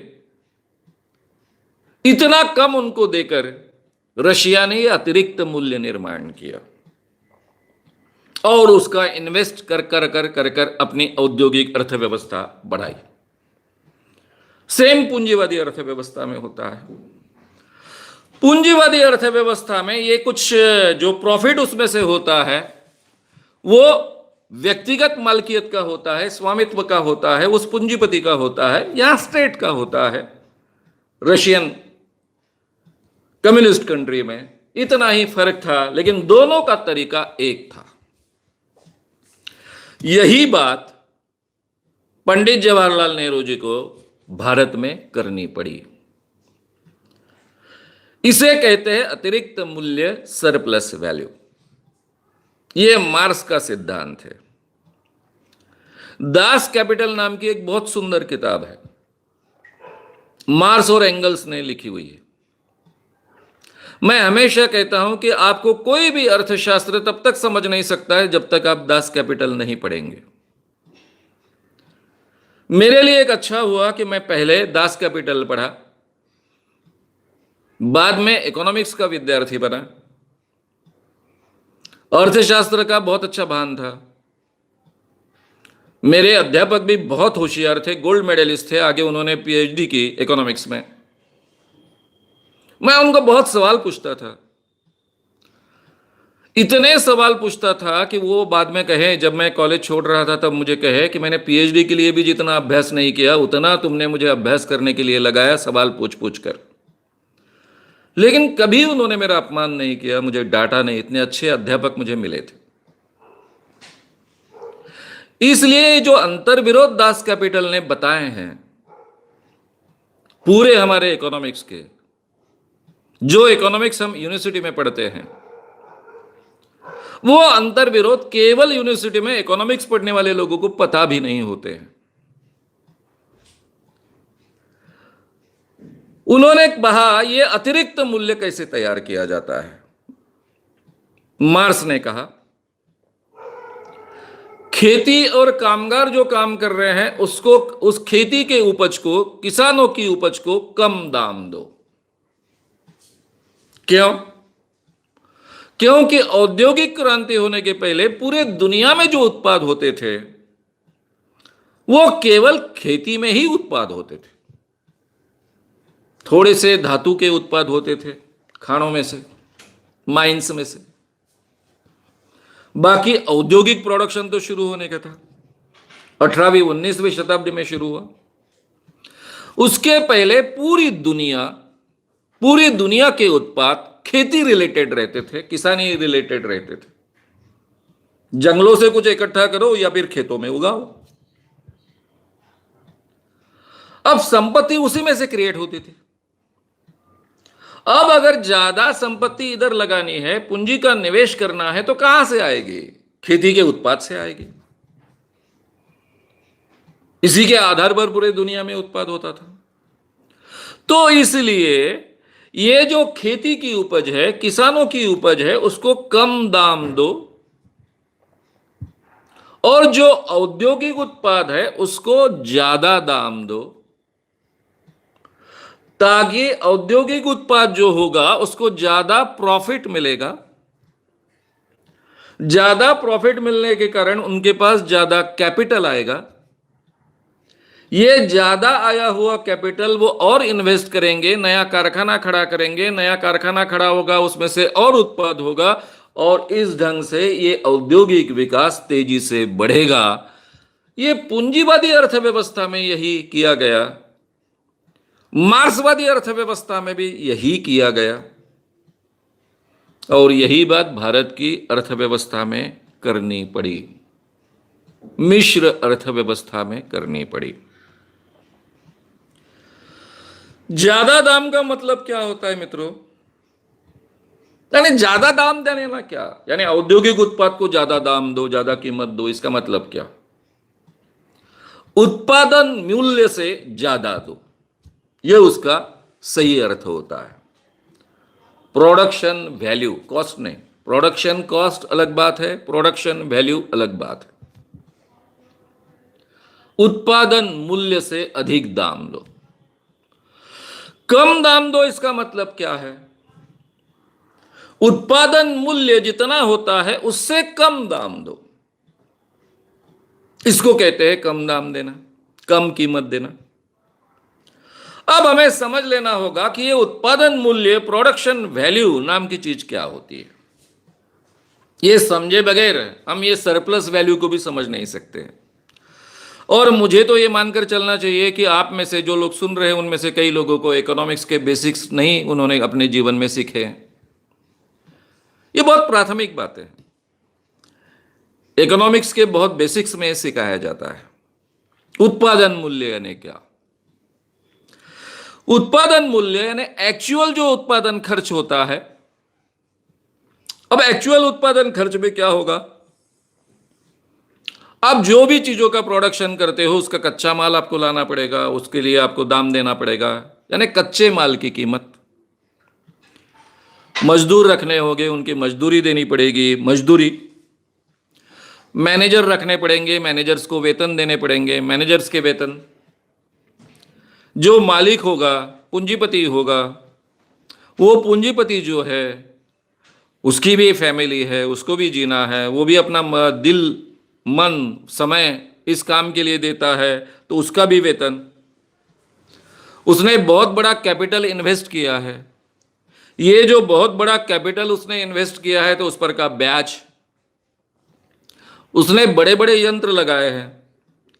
इतना कम उनको देकर रशिया ने यह अतिरिक्त मूल्य निर्माण किया और उसका इन्वेस्ट कर अपनी औद्योगिक अर्थव्यवस्था बढ़ाई। सेम पूंजीवादी अर्थव्यवस्था में होता है। पूंजीवादी अर्थव्यवस्था में ये कुछ जो प्रॉफिट उसमें से होता है वो व्यक्तिगत मालकियत का होता है, स्वामित्व का होता है, उस पूंजीपति का होता है या स्टेट का होता है। रशियन कम्युनिस्ट कंट्री में इतना ही फर्क था, लेकिन दोनों का तरीका एक था। यही बात पंडित जवाहरलाल नेहरू जी को भारत में करनी पड़ी। इसे कहते हैं अतिरिक्त मूल्य, सरप्लस वैल्यू। यह मार्क्स का सिद्धांत है। दास कैपिटल नाम की एक बहुत सुंदर किताब है, मार्क्स और एंगल्स ने लिखी हुई है। मैं हमेशा कहता हूं कि आपको कोई भी अर्थशास्त्र तब तक समझ नहीं सकता है जब तक आप दास कैपिटल नहीं पढ़ेंगे। मेरे लिए एक अच्छा हुआ कि मैं पहले दास कैपिटल पढ़ा, बाद में इकोनॉमिक्स का विद्यार्थी बना। अर्थशास्त्र का बहुत अच्छा भान था। मेरे अध्यापक भी बहुत होशियार थे, गोल्ड मेडलिस्ट थे, आगे उन्होंने पीएचडी की इकोनॉमिक्स में। मैं उनको बहुत सवाल पूछता था, इतने सवाल पूछता था कि वो बाद में कहे, जब मैं कॉलेज छोड़ रहा था तब मुझे कहे कि मैंने पीएचडी के लिए भी जितना अभ्यास नहीं किया उतना तुमने मुझे अभ्यास करने के लिए लगाया, सवाल पूछ पूछ कर। लेकिन कभी उन्होंने मेरा अपमान नहीं किया, मुझे डांटा नहीं। इतने अच्छे अध्यापक मुझे मिले थे। इसलिए जो अंतर्विरोध दास कैपिटल ने बताए हैं पूरे हमारे इकोनॉमिक्स के, जो इकोनॉमिक्स हम यूनिवर्सिटी में पढ़ते हैं, वो अंतर्विरोध केवल यूनिवर्सिटी में इकोनॉमिक्स पढ़ने वाले लोगों को पता भी नहीं होते हैं। उन्होंने कहा ये अतिरिक्त मूल्य कैसे तैयार किया जाता है। मार्क्स ने कहा खेती और कामगार जो काम कर रहे हैं उसको, उस खेती के उपज को, किसानों की उपज को कम दाम दो। क्यों? क्योंकि औद्योगिक क्रांति होने के पहले पूरे दुनिया में जो उत्पाद होते थे वो केवल खेती में ही उत्पाद होते थे। थोड़े से धातु के उत्पाद होते थे खानों में से, माइंस में से, बाकी औद्योगिक प्रोडक्शन तो शुरू होने का था 18वीं 19वीं शताब्दी में शुरू हुआ। उसके पहले पूरी दुनिया के उत्पाद खेती रिलेटेड रहते थे, किसानी रिलेटेड रहते थे। जंगलों से कुछ इकट्ठा करो या फिर खेतों में उगाओ। अब संपत्ति उसी में से क्रिएट होती थी। अब अगर ज्यादा संपत्ति इधर लगानी है, पूंजी का निवेश करना है, तो कहां से आएगी? खेती के उत्पाद से आएगी। इसी के आधार पर पूरे दुनिया में उत्पाद होता था। तो इसलिए ये जो खेती की उपज है, किसानों की उपज है, उसको कम दाम दो, और जो औद्योगिक उत्पाद है उसको ज्यादा दाम दो, ताकि औद्योगिक उत्पाद जो होगा उसको ज्यादा प्रॉफिट मिलेगा। ज्यादा प्रॉफिट मिलने के कारण उनके पास ज्यादा कैपिटल आएगा। ये ज्यादा आया हुआ कैपिटल वो और इन्वेस्ट करेंगे, नया कारखाना खड़ा करेंगे, नया कारखाना खड़ा होगा, उसमें से और उत्पाद होगा, और इस ढंग से ये औद्योगिक विकास तेजी से बढ़ेगा। ये पूंजीवादी अर्थव्यवस्था में यही किया गया, मार्क्सवादी अर्थव्यवस्था में भी यही किया गया, और यही बात भारत की अर्थव्यवस्था में करनी पड़ी, मिश्र अर्थव्यवस्था में करनी पड़ी। ज्यादा दाम का मतलब क्या होता है मित्रों? यानी ज्यादा दाम देने ना, क्या यानी औद्योगिक उत्पाद को ज्यादा दाम दो, ज्यादा कीमत दो, इसका मतलब क्या? उत्पादन मूल्य से ज्यादा दो, यह उसका सही अर्थ होता है। प्रोडक्शन वैल्यू, कॉस्ट नहीं। प्रोडक्शन कॉस्ट अलग बात है, प्रोडक्शन वैल्यू अलग बात है। उत्पादन मूल्य से अधिक दाम दो। कम दाम दो, इसका मतलब क्या है? उत्पादन मूल्य जितना होता है उससे कम दाम दो, इसको कहते हैं कम दाम देना, कम कीमत देना। अब हमें समझ लेना होगा कि ये उत्पादन मूल्य, प्रोडक्शन वैल्यू नाम की चीज क्या होती है। ये समझे बगैर हम ये सरप्लस वैल्यू को भी समझ नहीं सकते। और मुझे तो ये मानकर चलना चाहिए कि आप में से जो लोग सुन रहे हैं उनमें से कई लोगों को इकोनॉमिक्स के बेसिक्स नहीं उन्होंने अपने जीवन में सीखे हैं। ये बहुत प्राथमिक बात है, इकोनॉमिक्स के बहुत बेसिक्स में सिखाया जाता है। उत्पादन मूल्य यानी क्या? उत्पादन मूल्य यानी एक्चुअल जो उत्पादन खर्च होता है। अब एक्चुअल उत्पादन खर्च में क्या होगा? आप जो भी चीजों का प्रोडक्शन करते हो उसका कच्चा माल आपको लाना पड़ेगा, उसके लिए आपको दाम देना पड़ेगा, यानी कच्चे माल की कीमत। मजदूर रखने होंगे, उनकी मजदूरी देनी पड़ेगी, मजदूरी। मैनेजर रखने पड़ेंगे, मैनेजर्स को वेतन देने पड़ेंगे, मैनेजर्स के वेतन। जो मालिक होगा, पूंजीपति होगा, वो पूंजीपति जो है उसकी भी फैमिली है, उसको भी जीना है, वो भी अपना दिल, मन, समय इस काम के लिए देता है, तो उसका भी वेतन। उसने बहुत बड़ा कैपिटल इन्वेस्ट किया है, ये जो बहुत बड़ा कैपिटल उसने इन्वेस्ट किया है तो उस पर का ब्याज, उसने बड़े बड़े यंत्र लगाए हैं।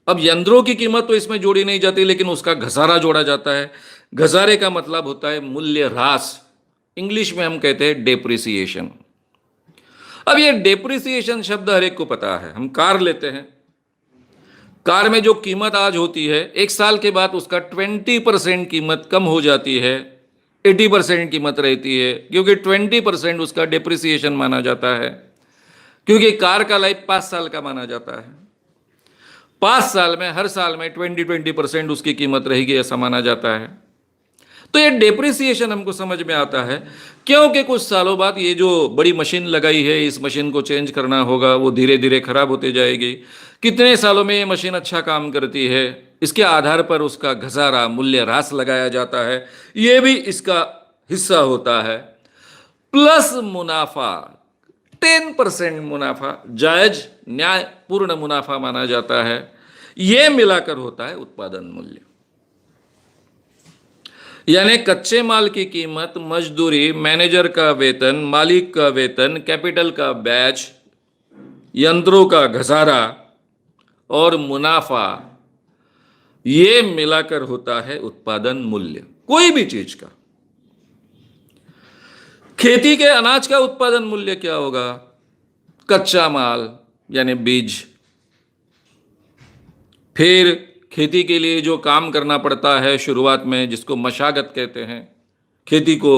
अब यंत्रों की कीमत तो इसमें जोड़ी नहीं जाती, लेकिन उसका घसारा जोड़ा जाता है। घसारे का मतलब होता है मूल्य ह्रास, इंग्लिश में हम कहते हैं डेप्रिसिएशन। अब ये डेप्रिसिएशन शब्द हर एक को पता है। हम कार लेते हैं, कार में जो कीमत आज होती है, एक साल के बाद उसका 20% कीमत कम हो जाती है, 80% कीमत रहती है, क्योंकि 20% उसका डेप्रिसिएशन माना जाता है, क्योंकि कार का लाइफ 5 साल का माना जाता है। 5 साल में हर साल में 20% उसकी कीमत रहेगी, ऐसा माना जाता है। तो ये डेप्रिसिएशन हमको समझ में आता है, क्योंकि कुछ सालों बाद ये जो बड़ी मशीन लगाई है, इस मशीन को चेंज करना होगा, वो धीरे धीरे खराब होती जाएगी। कितने सालों में ये मशीन अच्छा काम करती है, इसके आधार पर उसका घसारा, मूल्य ह्रास लगाया जाता है, ये भी इसका हिस्सा होता है। प्लस मुनाफा, 10% मुनाफा जायज न्यायपूर्ण मुनाफा माना जाता है। यह मिलाकर होता है उत्पादन मूल्य। यानी कच्चे माल की कीमत, मजदूरी, मैनेजर का वेतन, मालिक का वेतन, कैपिटल का ब्याज, यंत्रों का घसारा और मुनाफा, ये मिलाकर होता है उत्पादन मूल्य कोई भी चीज का। खेती के अनाज का उत्पादन मूल्य क्या होगा? कच्चा माल यानी बीज, फिर खेती के लिए जो काम करना पड़ता है शुरुआत में, जिसको मशागत कहते हैं, खेती को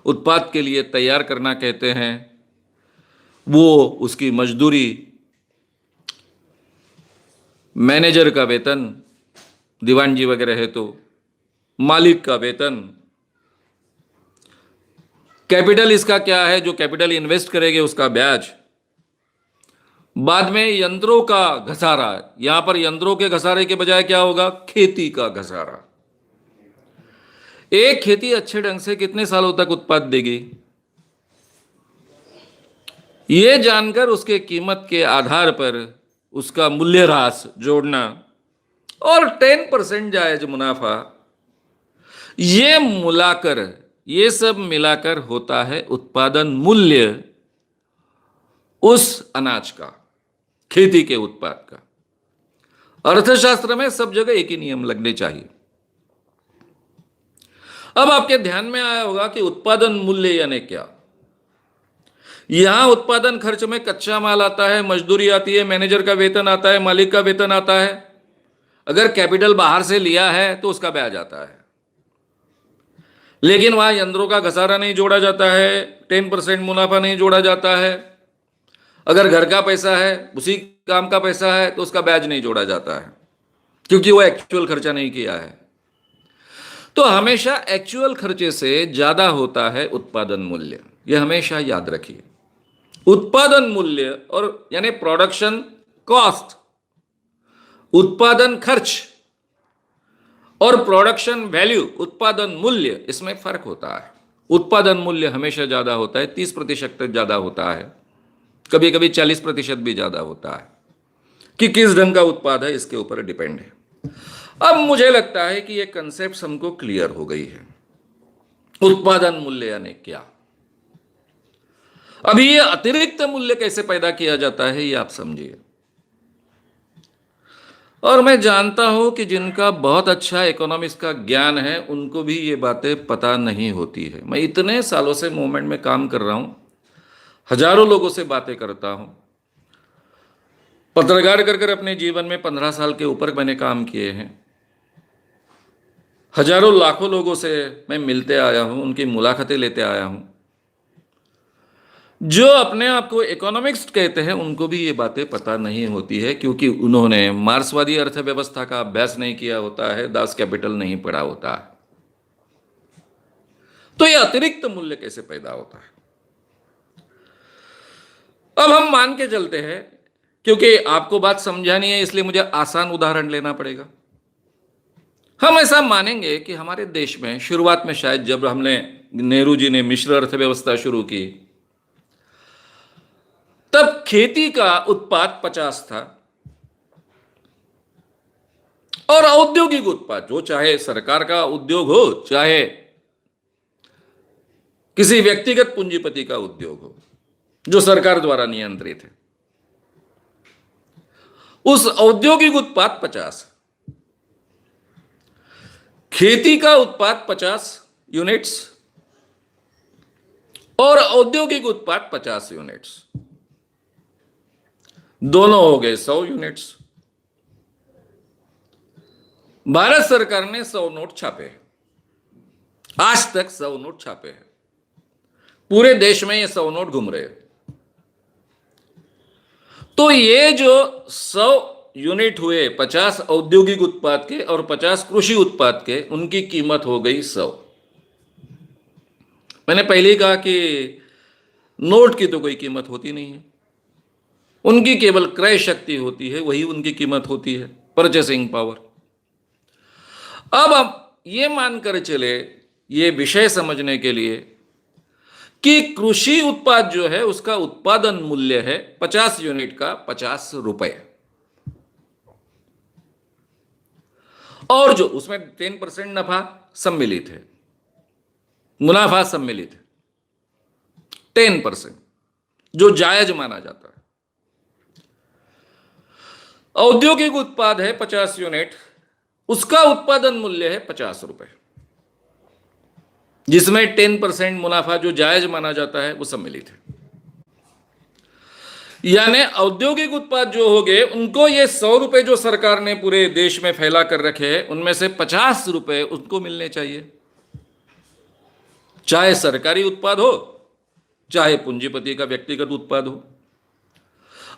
उत्पाद के लिए तैयार करना कहते हैं, वो उसकी मजदूरी, मैनेजर का वेतन, दीवान जी वगैरह है तो मालिक का वेतन, कैपिटल इसका क्या है, जो कैपिटल इन्वेस्ट करेंगे उसका ब्याज, बाद में यंत्रों का घसारा। यहां पर यंत्रों के घसारे के बजाय क्या होगा? खेती का घसारा। एक खेती अच्छे ढंग से कितने सालों तक उत्पाद देगी, यह जानकर उसके कीमत के आधार पर उसका मूल्यह्रास जोड़ना और 10% जायज मुनाफा, ये सब मिलाकर होता है उत्पादन मूल्य उस अनाज का, खेती के उत्पाद का। अर्थशास्त्र में सब जगह एक ही नियम लगने चाहिए। अब आपके ध्यान में आया होगा कि उत्पादन मूल्य यानी क्या। यहां उत्पादन खर्च में कच्चा माल आता है, मजदूरी आती है, मैनेजर का वेतन आता है, मालिक का वेतन आता है। अगर कैपिटल बाहर से लिया है तो उसका ब्याज आता है, लेकिन वहां यंत्रों का घसारा नहीं जोड़ा जाता है, 10% मुनाफा नहीं जोड़ा जाता है। अगर घर का पैसा है, उसी काम का पैसा है, तो उसका ब्याज नहीं जोड़ा जाता है, क्योंकि वो एक्चुअल खर्चा नहीं किया है। तो हमेशा एक्चुअल खर्चे से ज्यादा होता है उत्पादन मूल्य, यह हमेशा याद रखिए। उत्पादन मूल्य और यानी प्रोडक्शन कॉस्ट, उत्पादन खर्च, और प्रोडक्शन वैल्यू, उत्पादन मूल्य, इसमें फर्क होता है। उत्पादन मूल्य हमेशा ज्यादा होता है, 30% तक ज्यादा होता है, कभी कभी 40% भी ज्यादा होता है, कि किस ढंग का उत्पाद है इसके ऊपर डिपेंड है। अब मुझे लगता है कि ये कंसेप्ट हमको क्लियर हो गई है, उत्पादन मूल्य यानी क्या। अभी ये अतिरिक्त मूल्य कैसे पैदा किया जाता है, ये आप समझिए। और मैं जानता हूं कि जिनका बहुत अच्छा इकोनॉमिक्स का ज्ञान है, उनको भी ये बातें पता नहीं होती है। मैं इतने सालों से मूवमेंट में काम कर रहा हूं, हजारों लोगों से बातें करता हूं, पत्रकार कर अपने जीवन में 15 साल के ऊपर मैंने काम किए हैं। हजारों लाखों लोगों से मैं मिलते आया हूं, उनकी मुलाकातें लेते आया हूं। जो अपने आप को इकोनॉमिक्स कहते हैं, उनको भी ये बातें पता नहीं होती है, क्योंकि उन्होंने मार्क्सवादी अर्थव्यवस्था का अभ्यास नहीं किया होता है, दास कैपिटल नहीं पढ़ा होता है। तो ये अतिरिक्त मूल्य कैसे पैदा होता है? अब हम मान के चलते हैं, क्योंकि आपको बात समझानी है इसलिए मुझे आसान उदाहरण लेना पड़ेगा। हम ऐसा मानेंगे कि हमारे देश में शुरुआत में, शायद जब हमने, नेहरू जी ने मिश्र अर्थव्यवस्था शुरू की, तब खेती का उत्पाद 50 था, और औद्योगिक उत्पाद, जो चाहे सरकार का उद्योग हो, चाहे किसी व्यक्तिगत पूंजीपति का उद्योग हो जो सरकार द्वारा नियंत्रित है, उस औद्योगिक उत्पाद 50, खेती का उत्पाद 50 यूनिट्स और औद्योगिक उत्पाद 50 यूनिट्स, दोनों हो गए 100 यूनिट्स। भारत सरकार ने 100 नोट छापे हैं, आज तक 100 नोट छापे हैं, पूरे देश में ये 100 नोट घूम रहे हैं। तो ये जो 100 यूनिट हुए 50 औद्योगिक उत्पाद के और 50 कृषि उत्पाद के, उनकी कीमत हो गई 100। मैंने पहले ही कहा कि नोट की तो कोई कीमत होती नहीं है, उनकी केवल क्रय शक्ति होती है, वही उनकी कीमत होती है, परचेसिंग पावर। अब हम ये मानकर चले, ये विषय समझने के लिए, कि कृषि उत्पाद जो है उसका उत्पादन मूल्य है 50 यूनिट का 50 रुपए, और जो उसमें 10% नफा सम्मिलित है, मुनाफा सम्मिलित है 10%, जो जायज माना जाता है। औद्योगिक उत्पाद है 50 यूनिट, उसका उत्पादन मूल्य है 50 रुपए, जिसमें 10% मुनाफा जो जायज माना जाता है वो सम्मिलित है। यानी औद्योगिक उत्पाद जो हो गए, उनको ये 100 रुपए जो सरकार ने पूरे देश में फैला कर रखे हैं, उनमें से 50 रुपए उनको मिलने चाहिए, चाहे सरकारी उत्पाद हो चाहे पूंजीपति का व्यक्तिगत उत्पाद हो,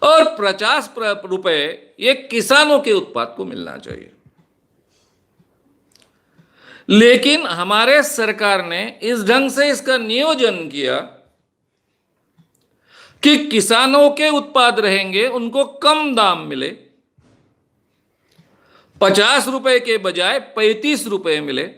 और 50 रुपए ये किसानों के उत्पाद को मिलना चाहिए। लेकिन हमारे सरकार ने इस ढंग से इसका नियोजन किया कि किसानों के उत्पाद रहेंगे, उनको कम दाम मिले, 50 रुपए के बजाय 35 रुपए मिले,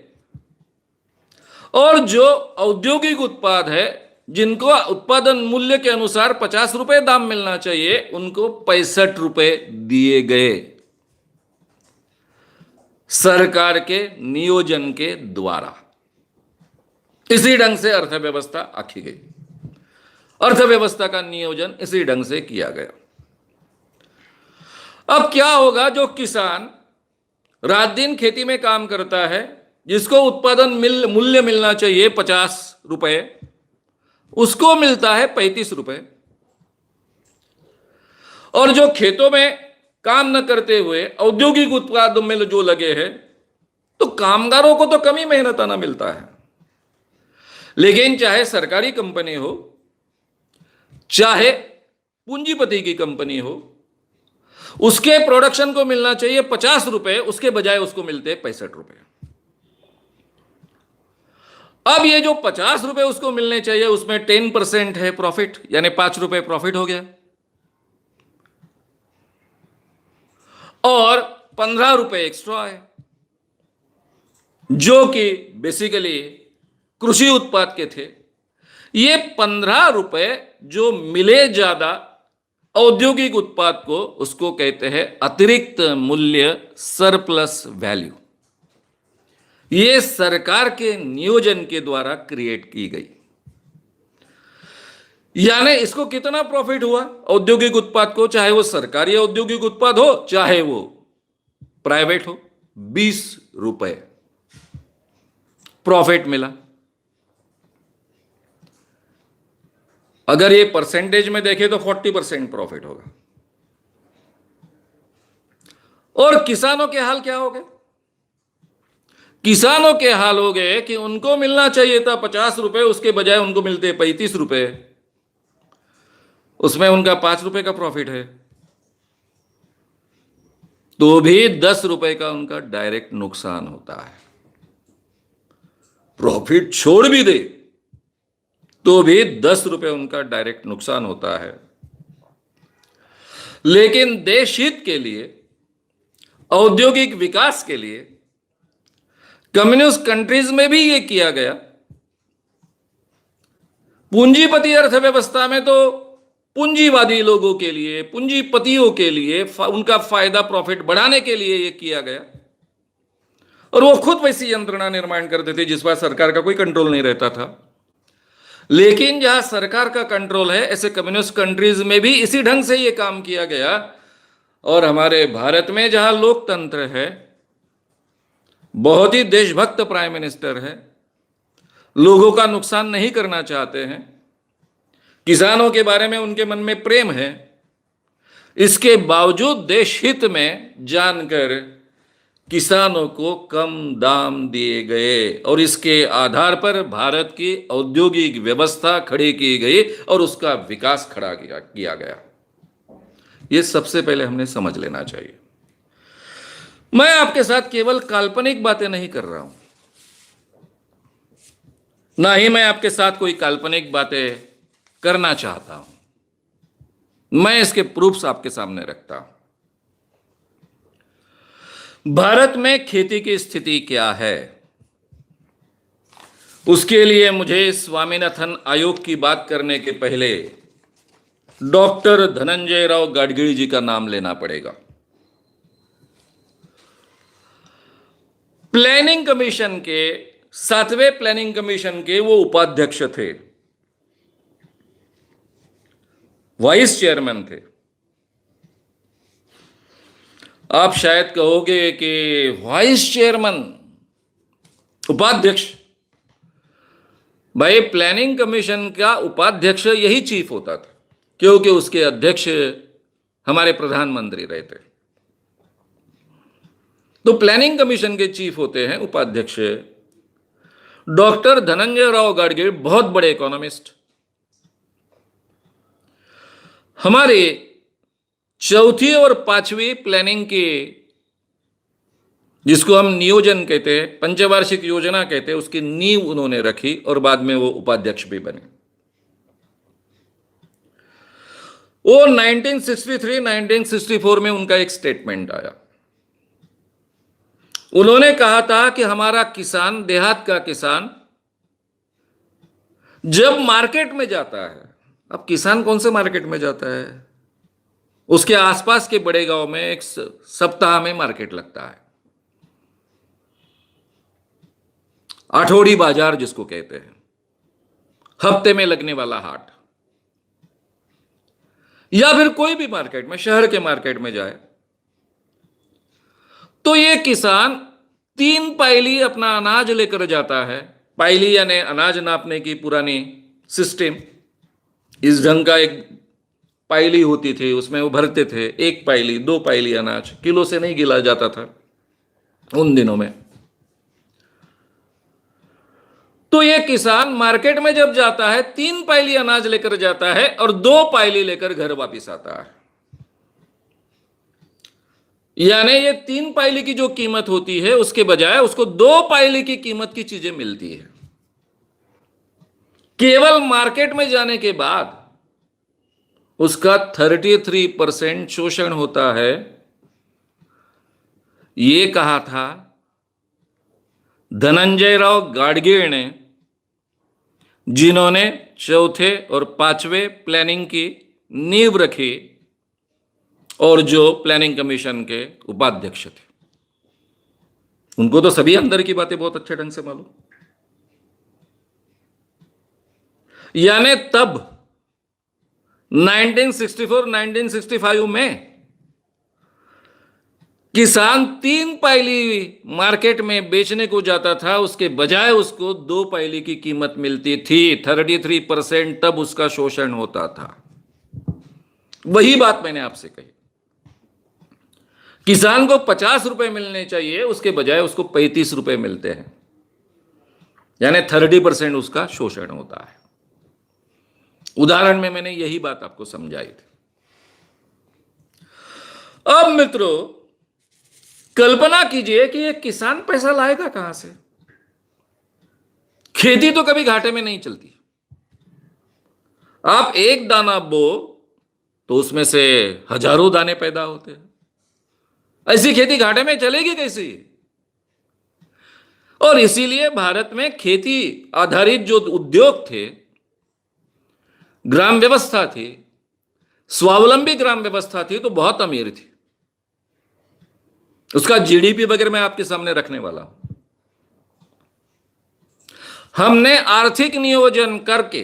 और जो औद्योगिक उत्पाद है जिनको उत्पादन मूल्य के अनुसार 50 रुपए दाम मिलना चाहिए, उनको 65 रुपए दिए गए सरकार के नियोजन के द्वारा। इसी ढंग से अर्थव्यवस्था आखी गई, अर्थव्यवस्था का नियोजन इसी ढंग से किया गया। अब क्या होगा, जो किसान रात दिन खेती में काम करता है, जिसको उत्पादन मूल्य मिलना चाहिए 50 रुपए, उसको मिलता है 35 रुपए, और जो खेतों में काम न करते हुए औद्योगिक उत्पाद में जो लगे हैं, तो कामगारों को तो कम ही मेहनत आना मिलता है। लेकिन चाहे सरकारी कंपनी हो चाहे पूंजीपति की कंपनी हो, उसके प्रोडक्शन को मिलना चाहिए 50 रुपए, उसके बजाय उसको मिलते हैं 65 रुपए। अब ये जो 50 रुपए उसको मिलने चाहिए, उसमें 10% है प्रॉफिट, यानी 5 रुपए प्रॉफिट हो गया, और 15 रुपए एक्स्ट्रा है, जो कि बेसिकली कृषि उत्पाद के थे। ये 15 रुपए जो मिले ज्यादा औद्योगिक उत्पाद को, उसको कहते हैं अतिरिक्त मूल्य, सरप्लस वैल्यू। ये सरकार के नियोजन के द्वारा क्रिएट की गई। यानी इसको कितना प्रॉफिट हुआ औद्योगिक उत्पाद को, चाहे वो सरकारी औद्योगिक उत्पाद हो चाहे वो प्राइवेट हो, 20 रुपए प्रॉफिट मिला। अगर ये परसेंटेज में देखें तो 40% प्रॉफिट होगा। और किसानों के हाल क्या हो गए? किसानों के हाल हो गए कि उनको मिलना चाहिए था 50 रुपए, उसके बजाय उनको मिलते 35 रुपए, उसमें उनका 5 रुपए का प्रॉफिट है, तो भी 10 रुपए का उनका डायरेक्ट नुकसान होता है। प्रॉफिट छोड़ भी दे तो भी 10 रुपए उनका डायरेक्ट नुकसान होता है। लेकिन देश हित के लिए, औद्योगिक विकास के लिए कम्युनिस्ट कंट्रीज में भी ये किया गया। पूंजीपति अर्थव्यवस्था में तो पूंजीवादी लोगों के लिए, पूंजीपतियों के लिए, उनका फायदा प्रॉफिट बढ़ाने के लिए ये किया गया, और वो खुद वैसी यंत्रणा निर्माण करते थे जिस पर सरकार का कोई कंट्रोल नहीं रहता था। लेकिन जहां सरकार का कंट्रोल है, ऐसे कम्युनिस्ट कंट्रीज में भी इसी ढंग से ये काम किया गया। और हमारे भारत में जहां लोकतंत्र है, बहुत ही देशभक्त प्राइम मिनिस्टर है, लोगों का नुकसान नहीं करना चाहते हैं, किसानों के बारे में उनके मन में प्रेम है, इसके बावजूद देश हित में जानकर किसानों को कम दाम दिए गए और इसके आधार पर भारत की औद्योगिक व्यवस्था खड़ी की गई और उसका विकास खड़ा किया गया। यह सबसे पहले हमने समझ लेना चाहिए। मैं आपके साथ केवल काल्पनिक बातें नहीं कर रहा हूं, ना ही मैं आपके साथ कोई काल्पनिक बातें करना चाहता हूं। मैं इसके प्रूफ्स आपके सामने रखता हूं। भारत में खेती की स्थिति क्या है, उसके लिए मुझे स्वामीनाथन आयोग की बात करने के पहले डॉक्टर धनंजय राव गाडगीळ जी का नाम लेना पड़ेगा। प्लानिंग कमीशन के 7वें प्लानिंग कमीशन के वो उपाध्यक्ष थे, वाइस चेयरमैन थे। आप शायद कहोगे कि वाइस चेयरमैन, उपाध्यक्ष, भाई प्लानिंग कमीशन का उपाध्यक्ष यही चीफ होता था, क्योंकि उसके अध्यक्ष हमारे प्रधानमंत्री रहते। तो प्लानिंग कमीशन के चीफ होते हैं उपाध्यक्ष डॉक्टर धनंजय राव गाडगीळ, बहुत बड़े इकोनॉमिस्ट। हमारे चौथी और पांचवी प्लानिंग की, जिसको हम नियोजन कहते हैं, पंचवार्षिक योजना कहते हैं, उसकी नींव उन्होंने रखी और बाद में वो उपाध्यक्ष भी बने। वो 1963-1964 में उनका एक स्टेटमेंट आया। उन्होंने कहा था कि हमारा किसान, देहात का किसान जब मार्केट में जाता है, अब किसान कौन से मार्केट में जाता है, उसके आसपास के बड़े गांव में एक सप्ताह में मार्केट लगता है, आठौड़ी बाजार जिसको कहते हैं, हफ्ते में लगने वाला हाट, या फिर कोई भी मार्केट में, शहर के मार्केट में जाए तो ये किसान 3 पायली अपना अनाज लेकर जाता है। पायली यानी अनाज नापने की पुरानी सिस्टम, इस ढंग का एक पायली होती थी, उसमें वो भरते थे 1 पायली 2 पायली अनाज, किलो से नहीं गिला जाता था उन दिनों में। तो ये किसान मार्केट में जब जाता है 3 पायली अनाज लेकर जाता है और 2 पायली लेकर घर वापस आता है। यानी ये 3 पायली की जो कीमत होती है उसके बजाय उसको 2 पायली की कीमत की चीजें मिलती है। केवल मार्केट में जाने के बाद उसका 33% शोषण होता है। ये कहा था धनंजय राव गाडगीळ ने, जिन्होंने चौथे और पांचवें प्लानिंग की नींव रखी और जो प्लानिंग कमीशन के उपाध्यक्ष थे। उनको तो सभी अंदर की बातें बहुत अच्छे ढंग से मालूम। यानी तब 1964-1965 में किसान 3 पायली मार्केट में बेचने को जाता था, उसके बजाय उसको 2 पायली की कीमत मिलती थी। 33% तब उसका शोषण होता था। वही बात मैंने आपसे कही, किसान को 50 रुपए मिलने चाहिए, उसके बजाय उसको 35 रुपए मिलते हैं, यानी 30% उसका शोषण होता है। उदाहरण में मैंने यही बात आपको समझाई थी। अब मित्रों, कल्पना कीजिए कि एक किसान पैसा लाएगा कहां से? खेती तो कभी घाटे में नहीं चलती। आप एक दाना बो तो उसमें से हजारों दाने पैदा होते हैं। ऐसी खेती घाटे में चलेगी कैसी? और इसीलिए भारत में खेती आधारित जो उद्योग थे, ग्राम व्यवस्था थी, स्वावलंबी ग्राम व्यवस्था थी, तो बहुत अमीर थी। उसका जीडीपी वगैरह मैं आपके सामने रखने वाला हूं। हमने आर्थिक नियोजन करके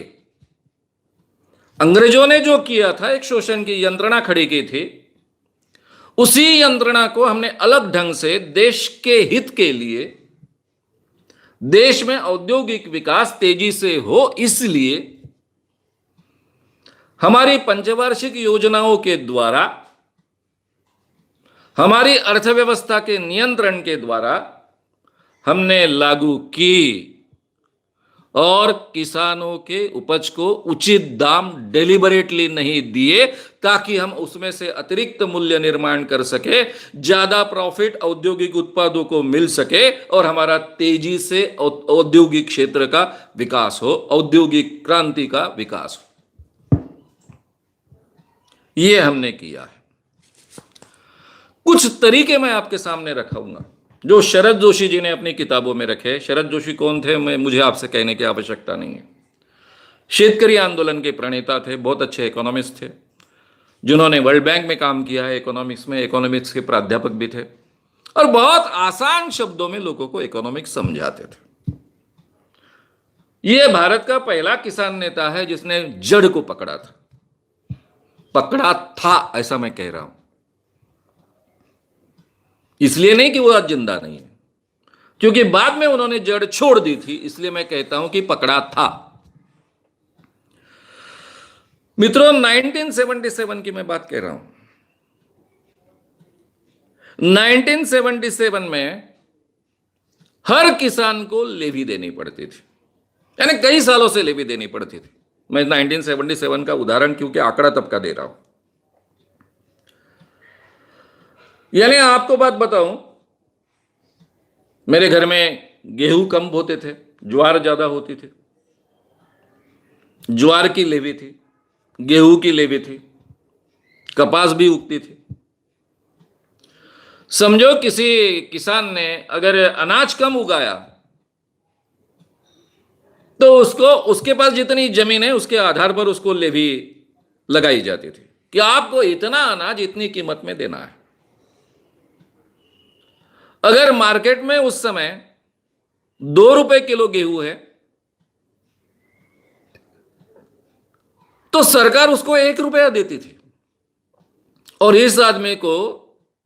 अंग्रेजों ने जो किया था, एक शोषण की यंत्रणा खड़ी की थी, उसी यंत्रणा को हमने अलग ढंग से देश के हित के लिए, देश में औद्योगिक विकास तेजी से हो इसलिए हमारी पंचवार्षिक योजनाओं के द्वारा, हमारी अर्थव्यवस्था के नियंत्रण के द्वारा हमने लागू की और किसानों के उपज को उचित दाम डेलिबरेटली नहीं दिए ताकि हम उसमें से अतिरिक्त मूल्य निर्माण कर सके, ज्यादा प्रॉफिट औद्योगिक उत्पादों को मिल सके और हमारा तेजी से औद्योगिक क्षेत्र का विकास हो, औद्योगिक क्रांति का विकास हो। यह हमने किया है। कुछ तरीके मैं आपके सामने रखाऊंगा जो शरद जोशी जी ने अपनी किताबों में रखे। शरद जोशी कौन थे, मुझे आपसे कहने की आवश्यकता नहीं है। शेतकरी आंदोलन के प्रणेता थे, बहुत अच्छे इकोनॉमिस्ट थे, जिन्होंने वर्ल्ड बैंक में काम किया है, इकोनॉमिक्स में, इकोनॉमिक्स के प्राध्यापक भी थे और बहुत आसान शब्दों में लोगों को इकोनॉमिक्स समझाते थे। यह भारत का पहला किसान नेता है जिसने जड़ को पकड़ा था, ऐसा मैं कह रहा हूं, इसलिए नहीं कि वो आज जिंदा नहीं है, क्योंकि बाद में उन्होंने जड़ छोड़ दी थी, इसलिए मैं कहता हूं कि पकड़ा था। मित्रों, 1977 की मैं बात कह रहा हूं। 1977 में हर किसान को लेवी देनी पड़ती थी, यानी कई सालों से लेवी देनी पड़ती थी। मैं 1977 का उदाहरण क्योंकि आंकड़ा तब का दे रहा हूं। यानी आपको बात बताऊं, मेरे घर में गेहूं कम होते थे, ज्वार ज्यादा होती थी। ज्वार की लेवी थी, गेहूं की लेवी थी, कपास भी उगती थी। समझो किसी किसान ने अगर अनाज कम उगाया तो उसको, उसके पास जितनी जमीन है उसके आधार पर उसको लेवी लगाई जाती थी कि आपको इतना अनाज इतनी कीमत में देना है। अगर मार्केट में उस समय 2 रुपए किलो गेहूं है तो सरकार उसको 1 रुपया देती थी और इस आदमी को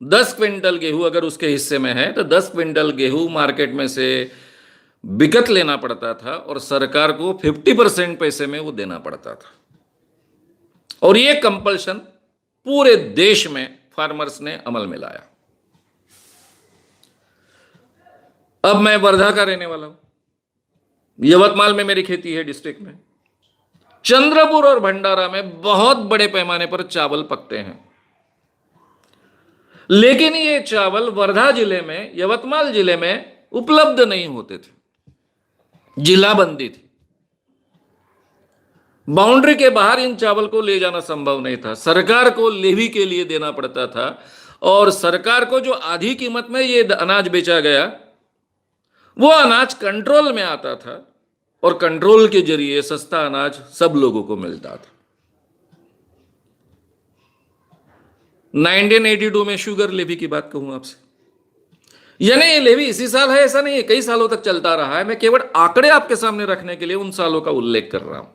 10 क्विंटल गेहूं अगर उसके हिस्से में है तो 10 क्विंटल गेहूं मार्केट में से बिकत लेना पड़ता था और सरकार को 50% पैसे में वो देना पड़ता था। और ये कंपल्शन पूरे देश में फार्मर्स ने अमल में लाया। अब मैं वर्धा का रहने वाला हूं, यवतमाल में मेरी खेती है डिस्ट्रिक्ट में। चंद्रपुर और भंडारा में बहुत बड़े पैमाने पर चावल पकते हैं, लेकिन ये चावल वर्धा जिले में, यवतमाल जिले में उपलब्ध नहीं होते थे, जिला बंदी थी। बाउंड्री के बाहर इन चावल को ले जाना संभव नहीं था, सरकार को लेवी के लिए देना पड़ता था और सरकार को जो आधी कीमत में ये अनाज बेचा गया वो अनाज कंट्रोल में आता था और कंट्रोल के जरिए सस्ता अनाज सब लोगों को मिलता था। 1982 में शुगर लेवी की बात कहूं आपसे, यानी ये लेवी इसी साल है ऐसा नहीं है, कई सालों तक चलता रहा है। मैं केवल आंकड़े आपके सामने रखने के लिए उन सालों का उल्लेख कर रहा हूं।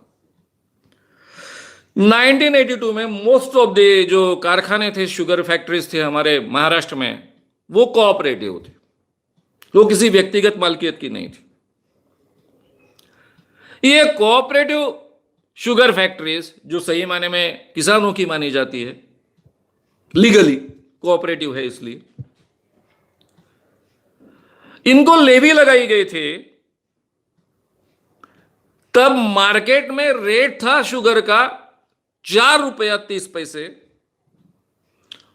1982 में मोस्ट ऑफ द जो कारखाने थे, शुगर फैक्ट्रीज थे हमारे महाराष्ट्र में, वो कोऑपरेटिव थे, वो किसी व्यक्तिगत मालकियत की नहीं थी। ये कोऑपरेटिव शुगर फैक्ट्रीज जो सही माने में किसानों की मानी जाती है, लीगली कोऑपरेटिव है इसलिए, इनको लेवी लगाई गई थी। तब मार्केट में रेट था शुगर का 4 रुपया 30 पैसे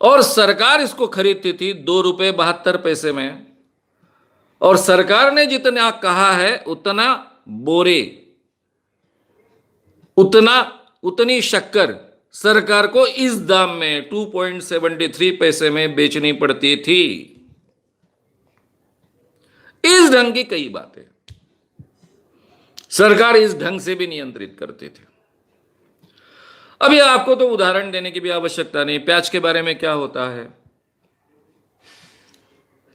और सरकार इसको खरीदती थी 2 रुपये 72 पैसे में। और सरकार ने जितना कहा है उतना बोरे, उतनी शक्कर सरकार को इस दाम में 2.73 पैसे में बेचनी पड़ती थी। इस ढंग की कई बातें सरकार इस ढंग से भी नियंत्रित करते थे। अभी आपको तो उदाहरण देने की भी आवश्यकता नहीं, प्याज के बारे में क्या होता है।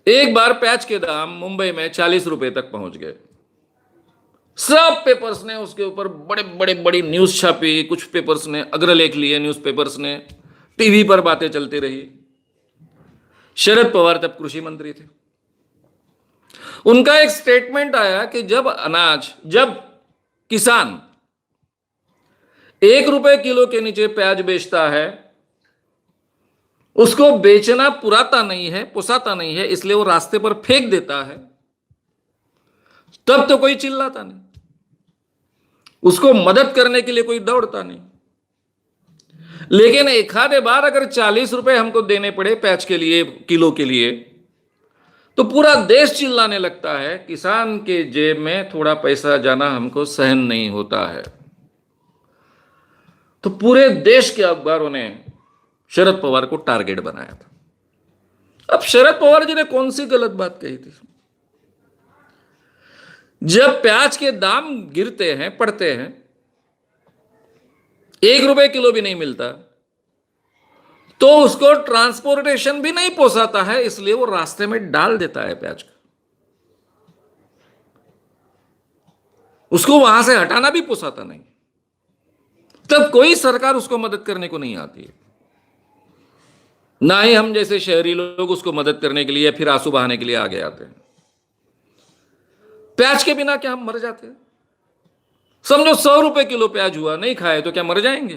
एक बार प्याज के दाम मुंबई में 40 रुपए तक पहुंच गए। सब पेपर्स ने उसके ऊपर बड़े बड़े बड़ी न्यूज छापी, कुछ पेपर्स ने अग्रलेख लिए, न्यूज पेपर्स ने, टीवी पर बातें चलती रही। शरद पवार तब कृषि मंत्री थे। उनका एक स्टेटमेंट आया कि जब किसान 1 रुपए किलो के नीचे प्याज बेचता है, उसको बेचना पोसाता नहीं है, इसलिए वो रास्ते पर फेंक देता है, तब तो कोई चिल्लाता नहीं, उसको मदद करने के लिए कोई दौड़ता नहीं। लेकिन एक आधे बार अगर 40 रुपए हमको देने पड़े प्याज के लिए, किलो के लिए, तो पूरा देश चिल्लाने लगता है। किसान के जेब में थोड़ा पैसा जाना हमको सहन नहीं होता है। तो पूरे देश के अखबारों ने शरद पवार को टारगेट बनाया था। अब शरद पवार जी ने कौन सी गलत बात कही थी? जब प्याज के दाम गिरते हैं, पड़ते हैं, 1 रुपए किलो भी नहीं मिलता, तो उसको ट्रांसपोर्टेशन भी नहीं पोसाता है, इसलिए वो रास्ते में डाल देता है प्याज का। उसको वहां से हटाना भी पोसाता नहीं, तब कोई सरकार उसको मदद करने को नहीं आती है। ना ही हम जैसे शहरी लोग उसको मदद करने के लिए फिर आंसू बहाने के लिए आगे आते हैं। प्याज के बिना क्या हम मर जाते हैं? समझो 100 रुपए किलो प्याज हुआ, नहीं खाए तो क्या मर जाएंगे?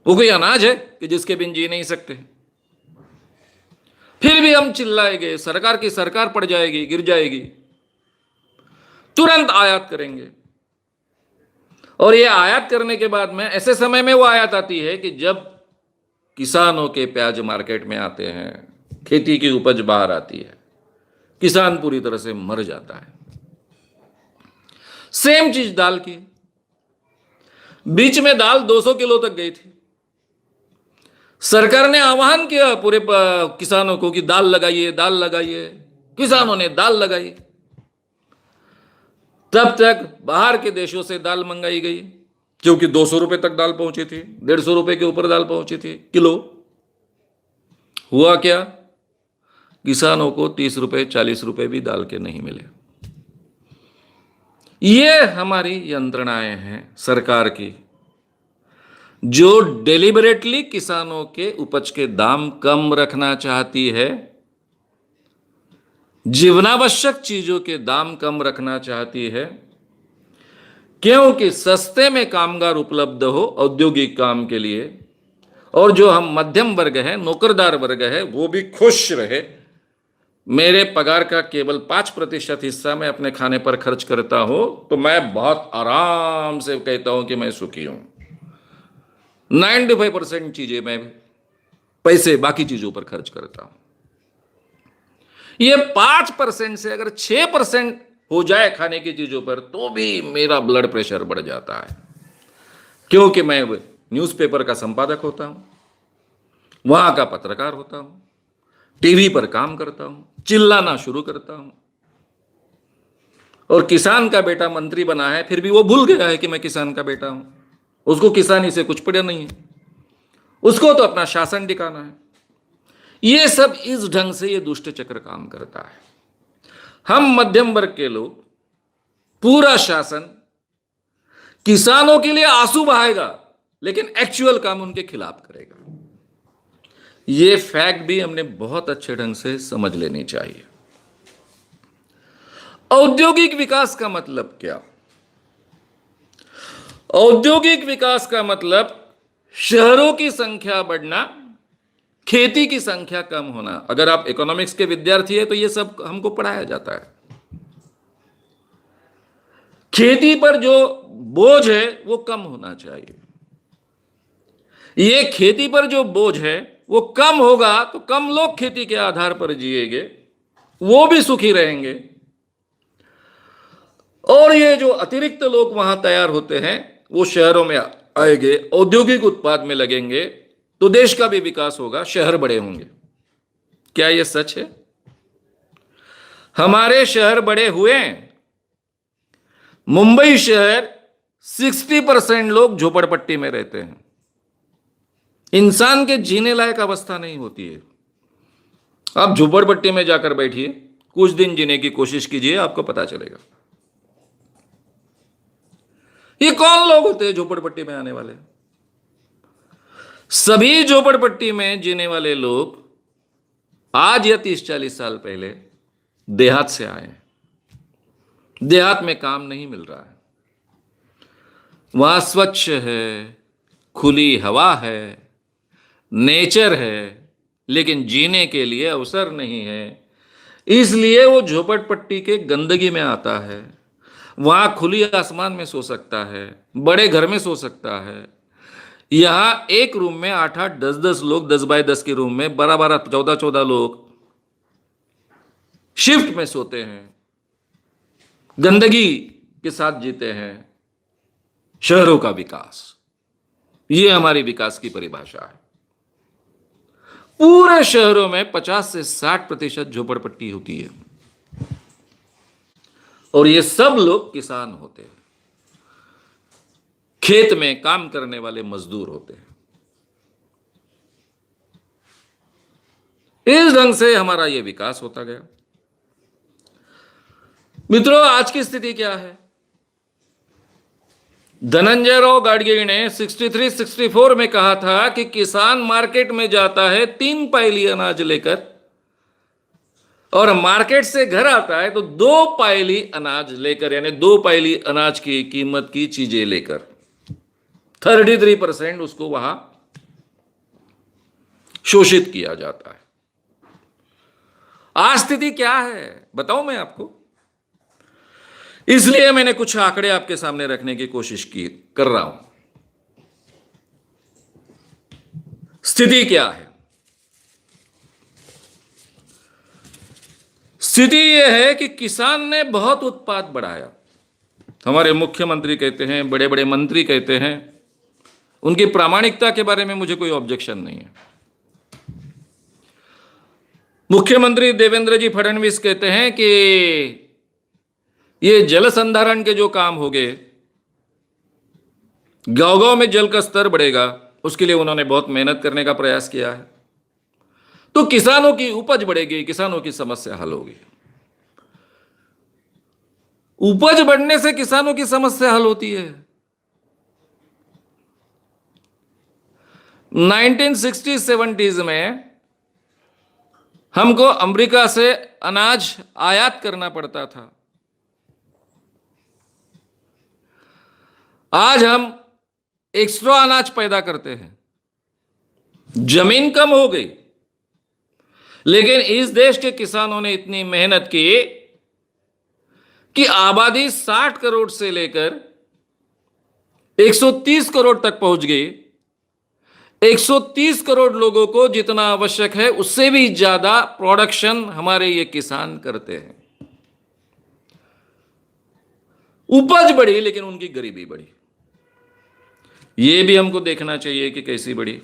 वो कोई अनाज है कि जिसके बिन जी नहीं सकते? फिर भी हम चिल्लाएंगे, सरकार की सरकार पड़ जाएगी, गिर जाएगी, तुरंत आयात करेंगे। और ये आयात करने के बाद में ऐसे समय में वो आयात आती है कि जब किसानों के प्याज मार्केट में आते हैं, खेती की उपज बाहर आती है, किसान पूरी तरह से मर जाता है। सेम चीज दाल की, बीच में दाल 200 किलो तक गई थी। सरकार ने आह्वान किया पूरे किसानों को कि दाल लगाइए, दाल लगाइए। किसानों ने दाल लगाई। तब तक बाहर के देशों से दाल मंगाई गई, क्योंकि 200 रुपए तक दाल पहुंची थी, 150 रुपए के ऊपर दाल पहुंची थी किलो। हुआ क्या? किसानों को 30 रुपए 40 रुपए भी दाल के नहीं मिले। ये हमारी यंत्रणाएं हैं सरकार की, जो डेलिबरेटली किसानों के उपज के दाम कम रखना चाहती है, जीवनावश्यक चीजों के दाम कम रखना चाहती है, क्योंकि सस्ते में कामगार उपलब्ध हो औद्योगिक काम के लिए, और जो हम मध्यम वर्ग है, नौकरदार वर्ग है, वो भी खुश रहे। मेरे पगार का केवल 5% हिस्सा मैं अपने खाने पर खर्च करता हूं, तो मैं बहुत आराम से कहता हूं कि मैं सुखी हूं। 95% चीजें मैं पैसे बाकी चीजों पर खर्च करता हूं। ये 5% से अगर 6% हो जाए खाने की चीजों पर, तो भी मेरा ब्लड प्रेशर बढ़ जाता है, क्योंकि मैं न्यूज़पेपर का संपादक होता हूं, वहां का पत्रकार होता हूं, टीवी पर काम करता हूं, चिल्लाना शुरू करता हूं। और किसान का बेटा मंत्री बना है, फिर भी वो भूल गया है कि मैं किसान का बेटा हूं। उसको किसानी से कुछ पड़ा नहीं है, उसको तो अपना शासन दिखाना है। ये सब इस ढंग से ये दुष्ट चक्र काम करता है। हम मध्यम वर्ग के लोग, पूरा शासन किसानों के लिए आंसू बहाएगा, लेकिन एक्चुअल काम उनके खिलाफ करेगा। ये फैक्ट भी हमने बहुत अच्छे ढंग से समझ लेनी चाहिए। औद्योगिक विकास का मतलब क्या? औद्योगिक विकास का मतलब शहरों की संख्या बढ़ना, खेती की संख्या कम होना। अगर आप इकोनॉमिक्स के विद्यार्थी हैं तो ये सब हमको पढ़ाया जाता है। खेती पर जो बोझ है वो कम होना चाहिए। ये खेती पर जो बोझ है वो कम होगा तो कम लोग खेती के आधार पर जिएंगे, वो भी सुखी रहेंगे। और ये जो अतिरिक्त लोग वहां तैयार होते हैं वो शहरों में आएंगे, औद्योगिक उत्पाद में लगेंगे, तो देश का भी विकास होगा, शहर बड़े होंगे। क्या यह सच है? हमारे शहर बड़े हुए। मुंबई शहर 60% लोग झोपड़पट्टी में रहते हैं। इंसान के जीने लायक अवस्था नहीं होती है। आप झोपड़पट्टी में जाकर बैठिए, कुछ दिन जीने की कोशिश कीजिए, आपको पता चलेगा। ये कौन लोग होते हैं झोपड़पट्टी में आने वाले? सभी झोपड़पट्टी में जीने वाले लोग आज या 30-40 साल पहले देहात से आए हैं। देहात में काम नहीं मिल रहा है, वहां स्वच्छ है, खुली हवा है, नेचर है, लेकिन जीने के लिए अवसर नहीं है। इसलिए वो झोपड़पट्टी के गंदगी में आता है। वहां खुली आसमान में सो सकता है, बड़े घर में सो सकता है। यहां एक रूम में 8-8, 10-10 लोग, 10 बाय 10 के रूम में 12-12, 14-14 लोग शिफ्ट में सोते हैं, गंदगी के साथ जीते हैं। शहरों का विकास, ये हमारी विकास की परिभाषा है। पूरे शहरों में 50 से 60% झोपड़पट्टी होती है, और ये सब लोग किसान होते हैं, खेत में काम करने वाले मजदूर होते हैं। इस ढंग से हमारा यह विकास होता गया। मित्रों, आज की स्थिति क्या है? धनंजय राव गाडगीळ ने 63-64 में कहा था कि किसान मार्केट में जाता है 3 पायली अनाज लेकर, और मार्केट से घर आता है तो 2 पायली अनाज लेकर, यानी 2 पायली अनाज की कीमत की चीजें लेकर। 33% उसको वहां शोषित किया जाता है। आज स्थिति क्या है बताऊं मैं आपको? इसलिए मैंने कुछ आंकड़े आपके सामने रखने की कोशिश कर रहा हूं। स्थिति क्या है? स्थिति यह है कि किसान ने बहुत उत्पाद बढ़ाया। हमारे मुख्यमंत्री कहते हैं, बड़े बड़े मंत्री कहते हैं, उनकी प्रामाणिकता के बारे में मुझे कोई ऑब्जेक्शन नहीं है। मुख्यमंत्री देवेंद्र जी फडणवीस कहते हैं कि ये जल संधारण के जो काम हो गए, गांव-गांव में जल का स्तर बढ़ेगा, उसके लिए उन्होंने बहुत मेहनत करने का प्रयास किया है, तो किसानों की उपज बढ़ेगी, किसानों की समस्या हल होगी। उपज बढ़ने से किसानों की समस्या हल होती है। 1960-70s में हमको अमेरिका से अनाज आयात करना पड़ता था। आज हम एक्स्ट्रा अनाज पैदा करते हैं। जमीन कम हो गई, लेकिन इस देश के किसानों ने इतनी मेहनत की कि आबादी 60 करोड़ से लेकर 130 करोड़ तक पहुंच गई। 130 करोड़ लोगों को जितना आवश्यक है उससे भी ज्यादा प्रोडक्शन हमारे ये किसान करते हैं। उपज बढ़ी, लेकिन उनकी गरीबी बढ़ी। ये भी हमको देखना चाहिए कि कैसी बढ़ी।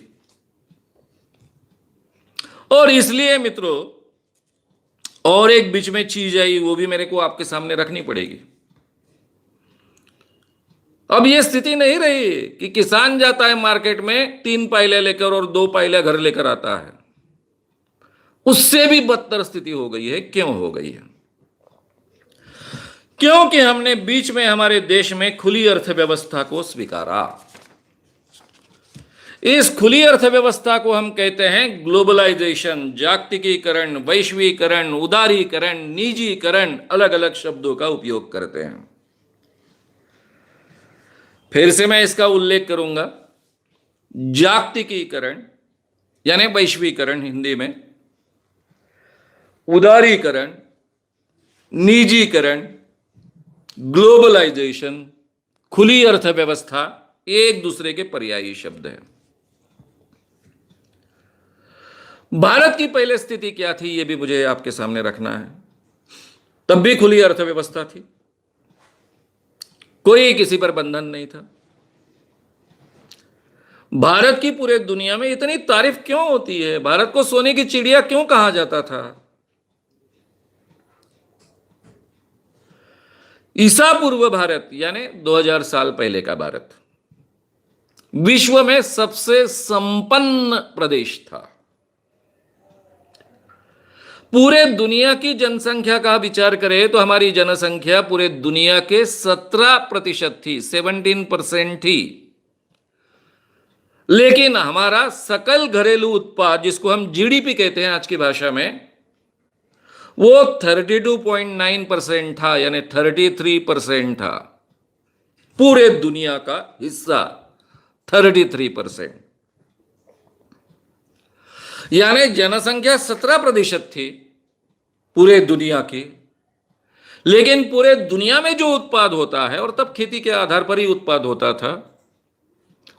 और इसलिए मित्रों, और एक बीच में चीज आई, वो भी मेरे को आपके सामने रखनी पड़ेगी। अब ये स्थिति नहीं रही कि किसान जाता है मार्केट में 3 पायले लेकर और 2 पायले घर लेकर आता है। उससे भी बदतर स्थिति हो गई है। क्यों हो गई है? क्योंकि हमने बीच में हमारे देश में खुली अर्थव्यवस्था को स्वीकारा। इस खुली अर्थव्यवस्था को हम कहते हैं ग्लोबलाइजेशन, जागतिकीकरण, वैश्वीकरण, उदारीकरण, निजीकरण, अलग अलग शब्दों का उपयोग करते हैं। फिर से मैं इसका उल्लेख करूंगा। जागतिकीकरण यानी वैश्वीकरण हिंदी में, उदारीकरण, निजीकरण, ग्लोबलाइजेशन, खुली अर्थव्यवस्था, एक दूसरे के पर्यायी शब्द हैं। भारत की पहले स्थिति क्या थी, यह भी मुझे आपके सामने रखना है। तब भी खुली अर्थव्यवस्था थी, कोई किसी पर बंधन नहीं था। भारत की पूरे दुनिया में इतनी तारीफ क्यों होती है? भारत को सोने की चिड़िया क्यों कहा जाता था? ईसा पूर्व भारत यानी 2000 साल पहले का भारत विश्व में सबसे संपन्न प्रदेश था। पूरे दुनिया की जनसंख्या का विचार करें तो हमारी जनसंख्या पूरे दुनिया के 17% थी, 17% थी। लेकिन हमारा सकल घरेलू उत्पाद, जिसको हम जीडीपी कहते हैं आज की भाषा में, वो 32.9% था, यानी 33% था। पूरे दुनिया का हिस्सा 33%, यानी जनसंख्या 17% थी पूरे दुनिया की। लेकिन पूरे दुनिया में जो उत्पाद होता है, और तब खेती के आधार पर ही उत्पाद होता था,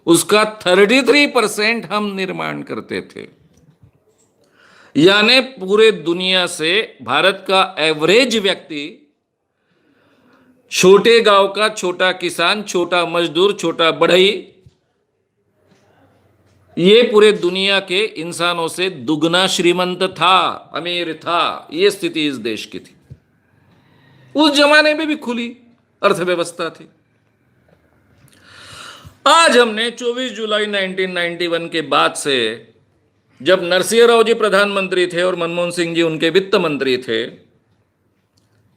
उसका 33% हम निर्माण करते थे। यानी पूरे दुनिया से भारत का एवरेज व्यक्ति, छोटे गांव का छोटा किसान, छोटा मजदूर, छोटा बढ़ई, ये पूरे दुनिया के इंसानों से दुगना श्रीमंत था, अमीर था। ये स्थिति इस देश की थी। उस जमाने में भी खुली अर्थव्यवस्था थी। आज हमने 24 जुलाई 1991 के बाद से, जब नरसिंह राव जी प्रधानमंत्री थे और मनमोहन सिंह जी उनके वित्त मंत्री थे,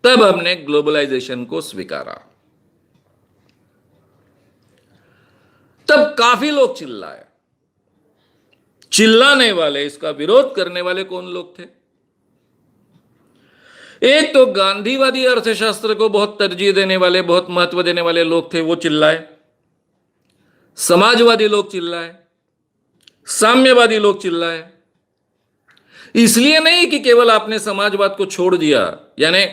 तब हमने ग्लोबलाइजेशन को स्वीकारा। तब काफी लोग चिल्लाए। चिल्लाने वाले, इसका विरोध करने वाले कौन लोग थे? एक तो गांधीवादी अर्थशास्त्र को बहुत तरजीह देने वाले, बहुत महत्व देने वाले लोग थे, वो चिल्लाए। समाजवादी लोग चिल्लाए, साम्यवादी लोग चिल्लाए। इसलिए नहीं कि केवल आपने समाजवाद को छोड़ दिया, यानी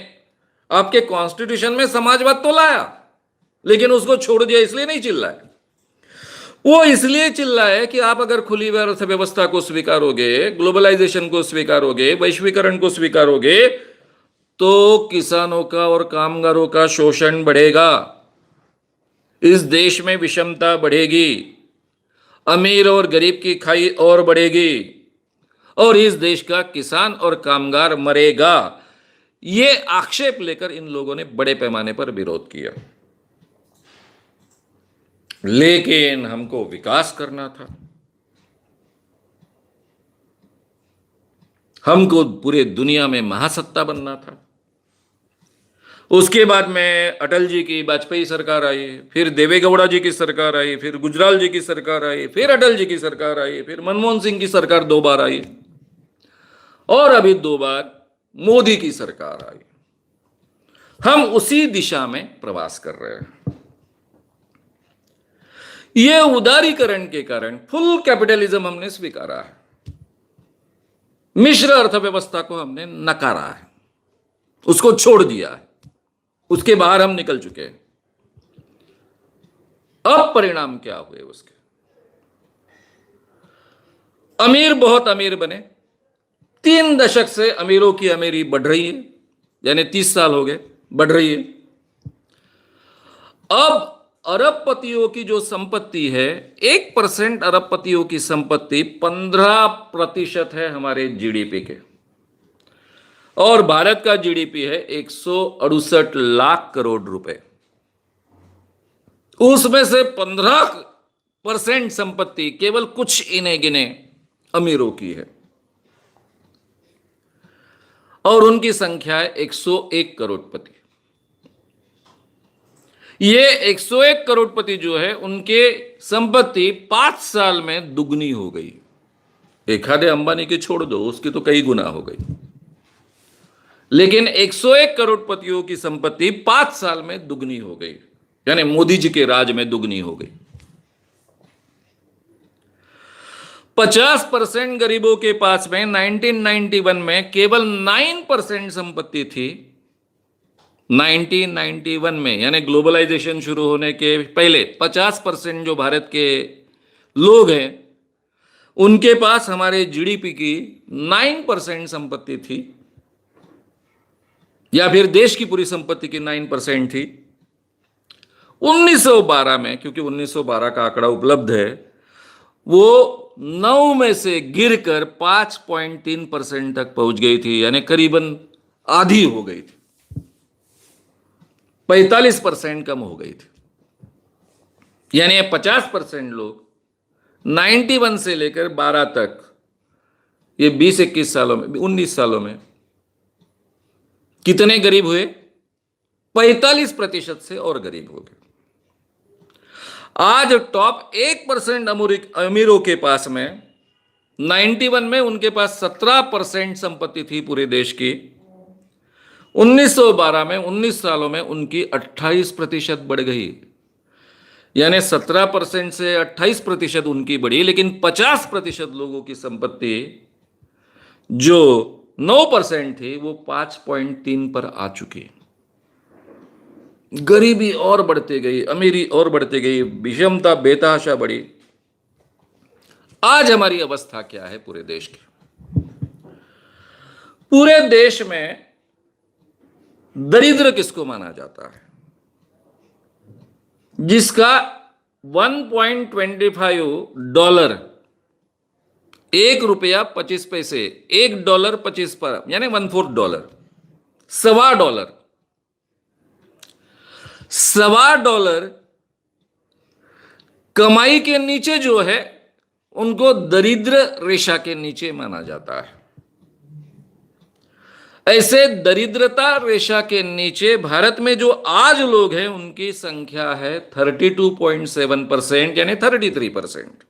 आपके कॉन्स्टिट्यूशन में समाजवाद तो लाया, लेकिन उसको छोड़ दिया, इसलिए नहीं चिल्लाए। वो इसलिए चिल्लाए कि आप अगर खुली हुई अर्थव्यवस्था को स्वीकारोगे, ग्लोबलाइजेशन को स्वीकारोगे, वैश्वीकरण को स्वीकारोगे, तो किसानों का और कामगारों का शोषण बढ़ेगा, इस देश में विषमता बढ़ेगी, अमीर और गरीब की खाई और बढ़ेगी, और इस देश का किसान और कामगार मरेगा। ये आक्षेप लेकर इन लोगों ने बड़े पैमाने पर विरोध किया। लेकिन हमको विकास करना था, हमको पूरे दुनिया में महासत्ता बनना था। उसके बाद में अटल जी की वाजपेयी सरकार आई, फिर देवेगौड़ा जी की सरकार आई, फिर गुजराल जी की सरकार आई, फिर अटल जी की सरकार आई, फिर मनमोहन सिंह की सरकार 2 बार आई, और अभी 2 बार मोदी की सरकार आई। हम उसी दिशा में प्रवास कर रहे हैं। यह उदारीकरण के कारण फुल कैपिटलिज्म हमने स्वीकारा है, मिश्र अर्थव्यवस्था को हमने नकारा है, उसको छोड़ दिया है, उसके बाहर हम निकल चुके हैं। अब परिणाम क्या हुए उसके? अमीर बहुत अमीर बने। 3 दशक से अमीरों की अमीरी बढ़ रही है, यानी 30 साल हो गए, बढ़ रही है। अब अरबपतियों की जो संपत्ति है, 1% अरबपतियों की संपत्ति 15% है हमारे जीडीपी के, और भारत का जीडीपी है 168 लाख करोड़ रुपए। उसमें से 15% संपत्ति केवल कुछ इने गिने अमीरों की है, और उनकी संख्या है 101 करोड़पति। ये 101 करोड़पति जो है, उनके संपत्ति 5 साल में दुगनी हो गई। एक आधे अंबानी के छोड़ दो, उसकी तो कई गुना हो गई, लेकिन 101 करोड़पतियों की संपत्ति 5 साल में दुगनी हो गई, यानी मोदी जी के राज में दुगनी हो गई। 50% गरीबों के पास में 1991 में केवल 9% संपत्ति थी। 1991 में, यानी ग्लोबलाइजेशन शुरू होने के पहले 50% जो भारत के लोग हैं, उनके पास हमारे जीडीपी की 9% संपत्ति थी, या फिर देश की पूरी संपत्ति की 9% थी। 1912 में, क्योंकि 1912 का आंकड़ा उपलब्ध है, वो 9 में से गिरकर 5.3% तक पहुंच गई थी, यानी करीबन आधी हो गई थी, 45% कम हो गई थी। यानी 50% लोग 91 से लेकर 12 तक, ये 20-21 सालों में, 19 सालों में कितने गरीब हुए? 45% से और गरीब हो गए। आज टॉप 1% अमीरों के पास में 91 में उनके पास 17% संपत्ति थी पूरे देश की। 1912 में 19 सालों में उनकी 28% बढ़ गई, यानी 17% से 28% उनकी बढ़ी, लेकिन 50% लोगों की संपत्ति जो 9% थी वो 5.3 पर आ चुकी। गरीबी और बढ़ती गई, अमीरी और बढ़ती गई, विषमता बेतहाशा बढ़ी। आज हमारी अवस्था क्या है पूरे देश की? पूरे देश में दरिद्र किसको माना जाता है? जिसका 1.25 $1 रुपया 25 पैसे, $1 25 पर, यानी $1/4, $1.25 $1.25 कमाई के नीचे जो है उनको दरिद्र रेखा के नीचे माना जाता है। ऐसे दरिद्रता रेखा के नीचे भारत में जो आज लोग हैं उनकी संख्या है 32.7%, यानी 33%,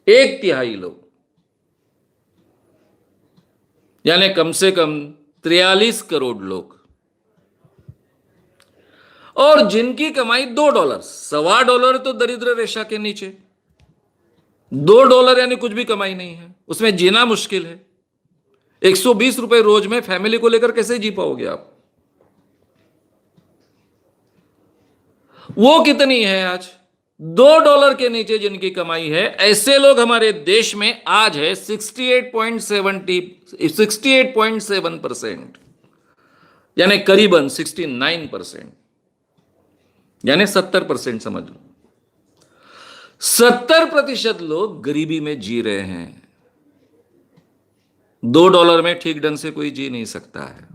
1/3 लोग, यानी कम से कम 43 करोड़ लोग। और जिनकी कमाई $2, $1.25 तो दरिद्र रेखा के नीचे, $2 यानी कुछ भी कमाई नहीं है, उसमें जीना मुश्किल है। 120 रुपए रोज में फैमिली को लेकर कैसे जी पाओगे आप? वो कितनी है आज? $2 के नीचे जिनकी कमाई है, ऐसे लोग हमारे देश में आज है 68.7%, यानी करीबन 69%, यानी 70% समझ लो। 70% लोग गरीबी में जी रहे हैं। $2 में ठीक ढंग से कोई जी नहीं सकता है।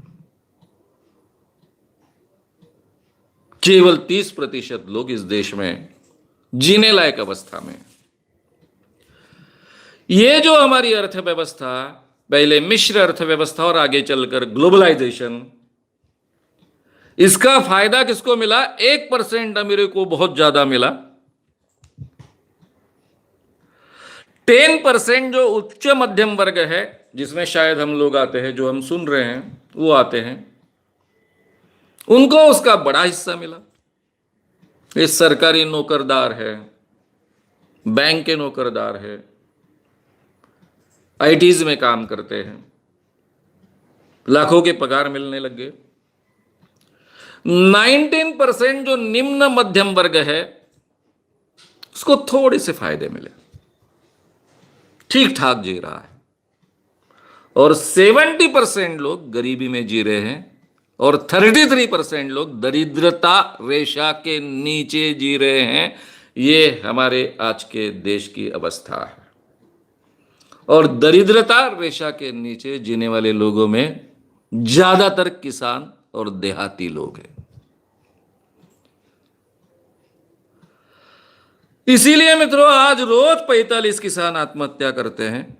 केवल 30% लोग इस देश में जीने लायक अवस्था में। ये जो हमारी अर्थव्यवस्था, पहले मिश्र अर्थव्यवस्था और आगे चलकर ग्लोबलाइजेशन, इसका फायदा किसको मिला? 1% अमीरों को बहुत ज्यादा मिला। 10% जो उच्च मध्यम वर्ग है, जिसमें शायद हम लोग आते हैं, जो हम सुन रहे हैं वो आते हैं, उनको उसका बड़ा हिस्सा मिला। ये सरकारी नौकरदार है, बैंक के नौकरदार है, आईटीज में काम करते हैं, लाखों के पगार मिलने लग गए। 19% जो निम्न मध्यम वर्ग है उसको थोड़े से फायदे मिले, ठीक ठाक जी रहा है। और 70% लोग गरीबी में जी रहे हैं और 33% लोग दरिद्रता रेखा के नीचे जी रहे हैं। ये हमारे आज के देश की अवस्था है। और दरिद्रता रेखा के नीचे जीने वाले लोगों में ज्यादातर किसान और देहाती लोग हैं। इसीलिए मित्रों, आज रोज 45 किसान आत्महत्या करते हैं।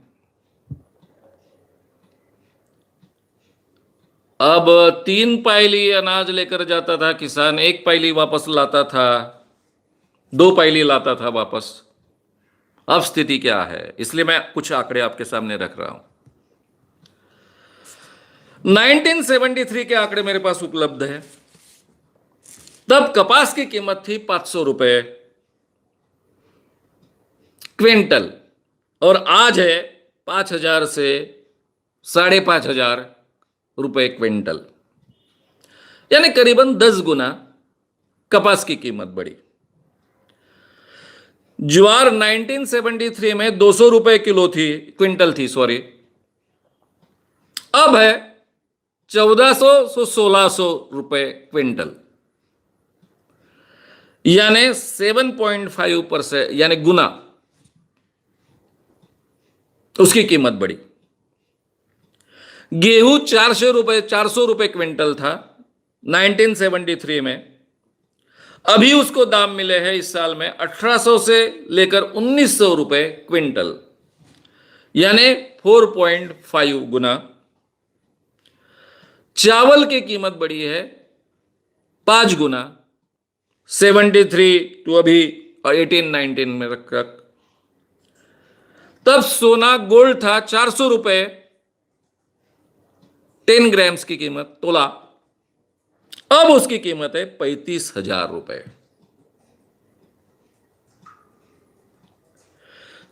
अब 3 पायली अनाज लेकर जाता था किसान, 1 पायली वापस लाता था, 2 पायली लाता था वापस। अब स्थिति क्या है? इसलिए मैं कुछ आंकड़े आपके सामने रख रहा हूं। 1973 के आंकड़े मेरे पास उपलब्ध है। तब कपास की कीमत थी 500 रुपए क्विंटल, और आज है 5,000 से 5,500 रुपए क्विंटल, यानी करीबन 10 गुना कपास की कीमत बढ़ी। ज्वार 1973 में 200 रुपए किलो थी, क्विंटल थी, सॉरी, अब है 1400 से 1600 रुपए क्विंटल, यानी 7.5%, यानी गुना उसकी कीमत बढ़ी। गेहूं 400 रुपए क्विंटल था 1973 में, अभी उसको दाम मिले हैं इस साल में 1800 से लेकर 1900 रुपए क्विंटल, यानी 4.5 गुना। चावल की कीमत बढ़ी है 5 गुना, 73 टू अभी 18-19 में रख। तब सोना गोल्ड था 400 रुपए 10 ग्राम्स की कीमत तोला, अब उसकी कीमत है 35,000 रुपए।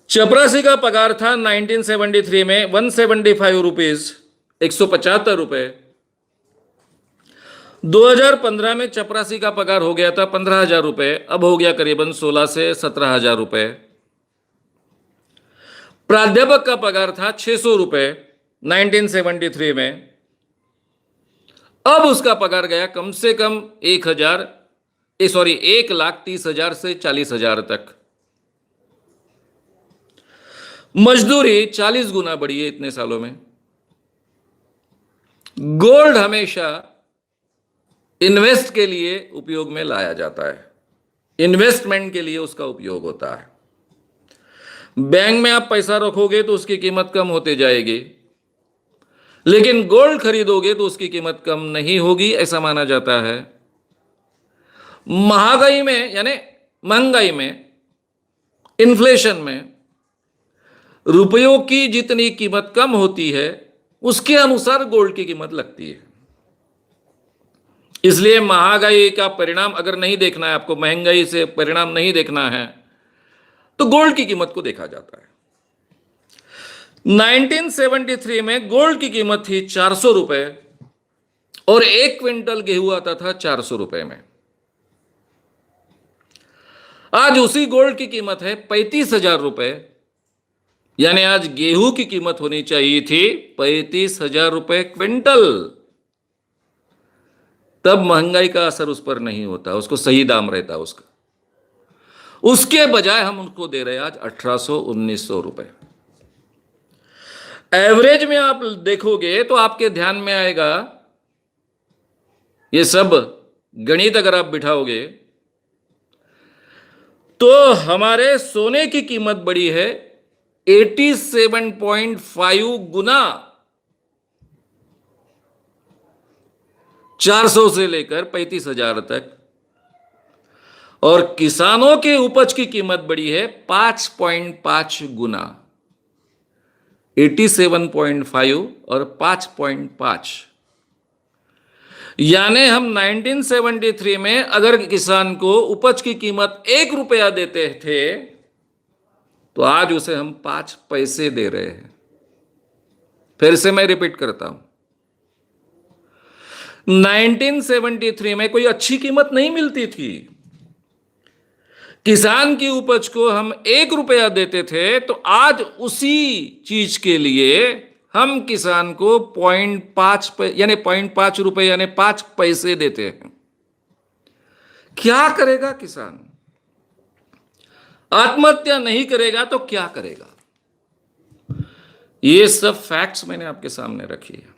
चपरासी का पगार था 1973 में 175 रुपीज, 175 रुपए। 2015 में चपरासी का पगार हो गया था 15,000 रुपए, अब हो गया करीबन 16 से 17,000 रुपए। प्राध्यापक का पगार था 600 रुपए 1973 में, अब उसका पगार गया कम से कम 1,30,000 से 40,000 तक। मजदूरी 40 गुना बढ़ी है इतने सालों में। गोल्ड हमेशा इन्वेस्ट के लिए उपयोग में लाया जाता है, इन्वेस्टमेंट के लिए उसका उपयोग होता है। बैंक में आप पैसा रखोगे तो उसकी कीमत कम होते जाएगी, लेकिन गोल्ड खरीदोगे तो उसकी कीमत कम नहीं होगी, ऐसा माना जाता है। महंगाई में, यानी महंगाई में, इन्फ्लेशन में रुपयों की जितनी कीमत कम होती है उसके अनुसार गोल्ड की कीमत लगती है। इसलिए महंगाई का परिणाम अगर नहीं देखना है आपको, महंगाई से परिणाम नहीं देखना है, तो गोल्ड की कीमत को देखा जाता है। 1973 में गोल्ड की कीमत थी 400 रुपए और 1 क्विंटल गेहूं आता था 400 रुपए में। आज उसी गोल्ड की कीमत है 35,000 रुपए, यानी आज गेहूं की कीमत होनी चाहिए थी 35,000 रुपए क्विंटल। तब महंगाई का असर उस पर नहीं होता, उसको सही दाम रहता उसका। उसके बजाय हम उनको दे रहे हैं आज 1,800-1,900 रुपए। एवरेज में आप देखोगे तो आपके ध्यान में आएगा, ये सब गणित अगर आप बिठाओगे तो हमारे सोने की कीमत बढ़ी है 87.5 गुना, 400 से लेकर 35,000 तक। और किसानों के उपज की कीमत बढ़ी है 5.5 गुना, 87.5 और 5.5। यानी हम 1973 में अगर किसान को उपज की कीमत 1 रुपया देते थे तो आज उसे हम 5 पैसे दे रहे हैं। फिर से मैं रिपीट करता हूं, 1973 में कोई अच्छी कीमत नहीं मिलती थी। किसान की उपज को हम 1 रुपया देते थे, तो आज उसी चीज के लिए हम किसान को 0.5 रुपए यानी 5 पैसे देते हैं। क्या करेगा किसान? आत्महत्या नहीं करेगा तो क्या करेगा? ये सब फैक्ट्स मैंने आपके सामने रखी है।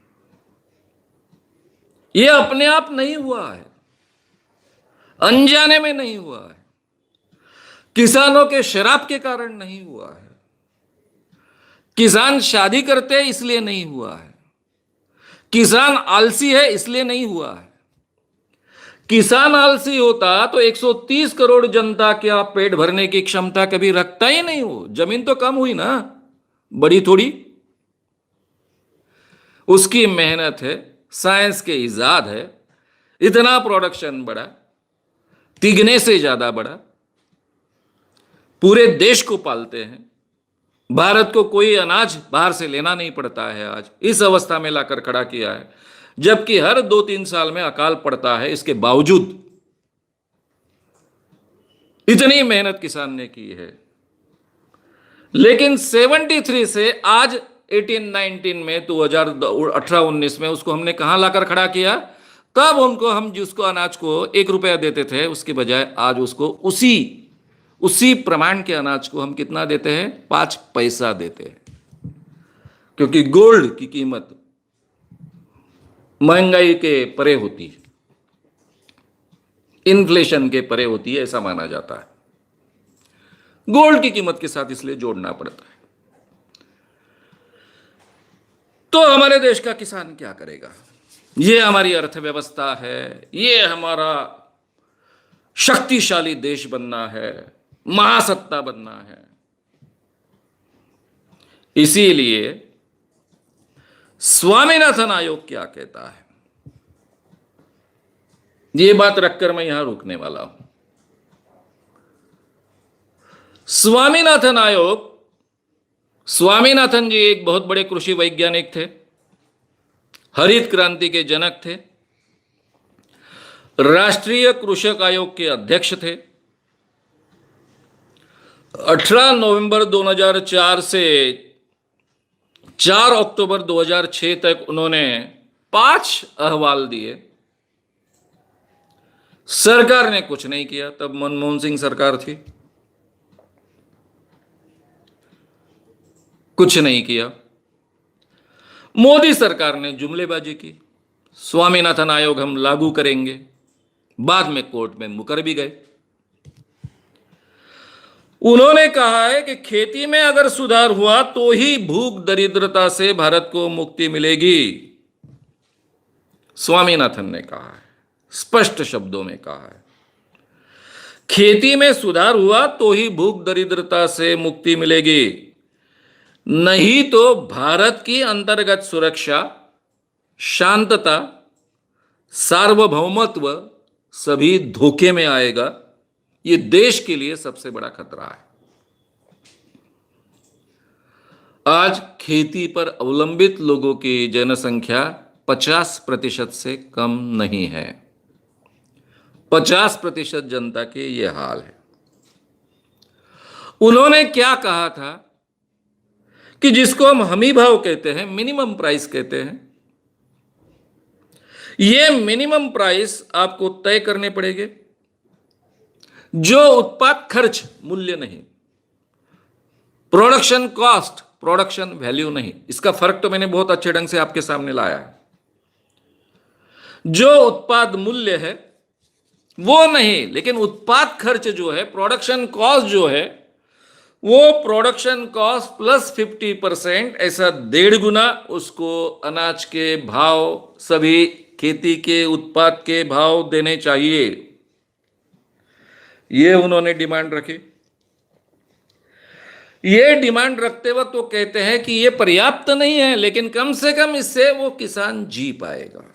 ये अपने आप नहीं हुआ है, अनजाने में नहीं हुआ है, किसानों के शराब के कारण नहीं हुआ है, किसान शादी करते इसलिए नहीं हुआ है, किसान आलसी है इसलिए नहीं हुआ है। किसान आलसी होता तो 130 करोड़ जनता का पेट भरने की क्षमता कभी रखता ही नहीं हो। जमीन तो कम हुई ना, बड़ी थोड़ी। उसकी मेहनत है, साइंस के इजाद है, इतना प्रोडक्शन बढ़ा, तिगने से ज्यादा बढ़ा, पूरे देश को पालते हैं। भारत को कोई अनाज बाहर से लेना नहीं पड़ता है, आज इस अवस्था में लाकर खड़ा किया है। जबकि हर 2-3 साल में अकाल पड़ता है, इसके बावजूद इतनी मेहनत किसान ने की है। लेकिन 73 से आज 18-19 में 2018-19 में उसको हमने कहां लाकर खड़ा किया? तब उनको हम जिसको अनाज को 1 रुपया देते थे, उसके बजाय आज उसको उसी प्रमाण के अनाज को हम कितना देते हैं? 5 पैसा देते हैं। क्योंकि गोल्ड की कीमत महंगाई के परे होती है, इन्फ्लेशन के परे होती है, ऐसा माना जाता है। गोल्ड की कीमत के साथ इसलिए जोड़ना पड़ता है। तो हमारे देश का किसान क्या करेगा? ये हमारी अर्थव्यवस्था है, ये हमारा शक्तिशाली देश बनना है, महासत्ता बनना है। इसीलिए स्वामीनाथन आयोग क्या कहता है, ये बात रखकर मैं यहां रुकने वाला हूं। स्वामीनाथन आयोग, स्वामीनाथन जी एक बहुत बड़े कृषि वैज्ञानिक थे, हरित क्रांति के जनक थे, राष्ट्रीय कृषक आयोग के अध्यक्ष थे। 18 नवंबर 2004 से 4 अक्टूबर 2006 तक उन्होंने 5 अहवाल दिए। सरकार ने कुछ नहीं किया, तब मनमोहन सिंह सरकार थी, कुछ नहीं किया। मोदी सरकार ने जुमलेबाजी की, स्वामीनाथन आयोग हम लागू करेंगे, बाद में कोर्ट में मुकर भी गए। उन्होंने कहा है कि खेती में अगर सुधार हुआ तो ही भूख दरिद्रता से भारत को मुक्ति मिलेगी। स्वामीनाथन ने कहा है, स्पष्ट शब्दों में कहा है, खेती में सुधार हुआ तो ही भूख दरिद्रता से मुक्ति मिलेगी, नहीं तो भारत की अंतर्गत सुरक्षा, शांतता, सार्वभौमत्व सभी धोखे में आएगा। ये देश के लिए सबसे बड़ा खतरा है। आज खेती पर अवलंबित लोगों की जनसंख्या 50% से कम नहीं है। 50% जनता के ये हाल है। उन्होंने क्या कहा था कि जिसको हम हमी भाव कहते हैं, मिनिमम प्राइस कहते हैं, ये मिनिमम प्राइस आपको तय करने पड़ेंगे जो उत्पाद खर्च, मूल्य नहीं, प्रोडक्शन कॉस्ट, प्रोडक्शन वैल्यू नहीं। इसका फर्क तो मैंने बहुत अच्छे ढंग से आपके सामने लाया है। जो उत्पाद मूल्य है वो नहीं, लेकिन उत्पाद खर्च जो है, प्रोडक्शन कॉस्ट जो है, वो प्रोडक्शन कॉस्ट प्लस 50%, ऐसा 1.5 गुना उसको अनाज के भाव, सभी खेती के उत्पाद के भाव देने चाहिए। ये उन्होंने डिमांड रखी। ये डिमांड रखते वक्त वो कहते हैं कि ये पर्याप्त नहीं है, लेकिन कम से कम इससे वो किसान जी पाएगा।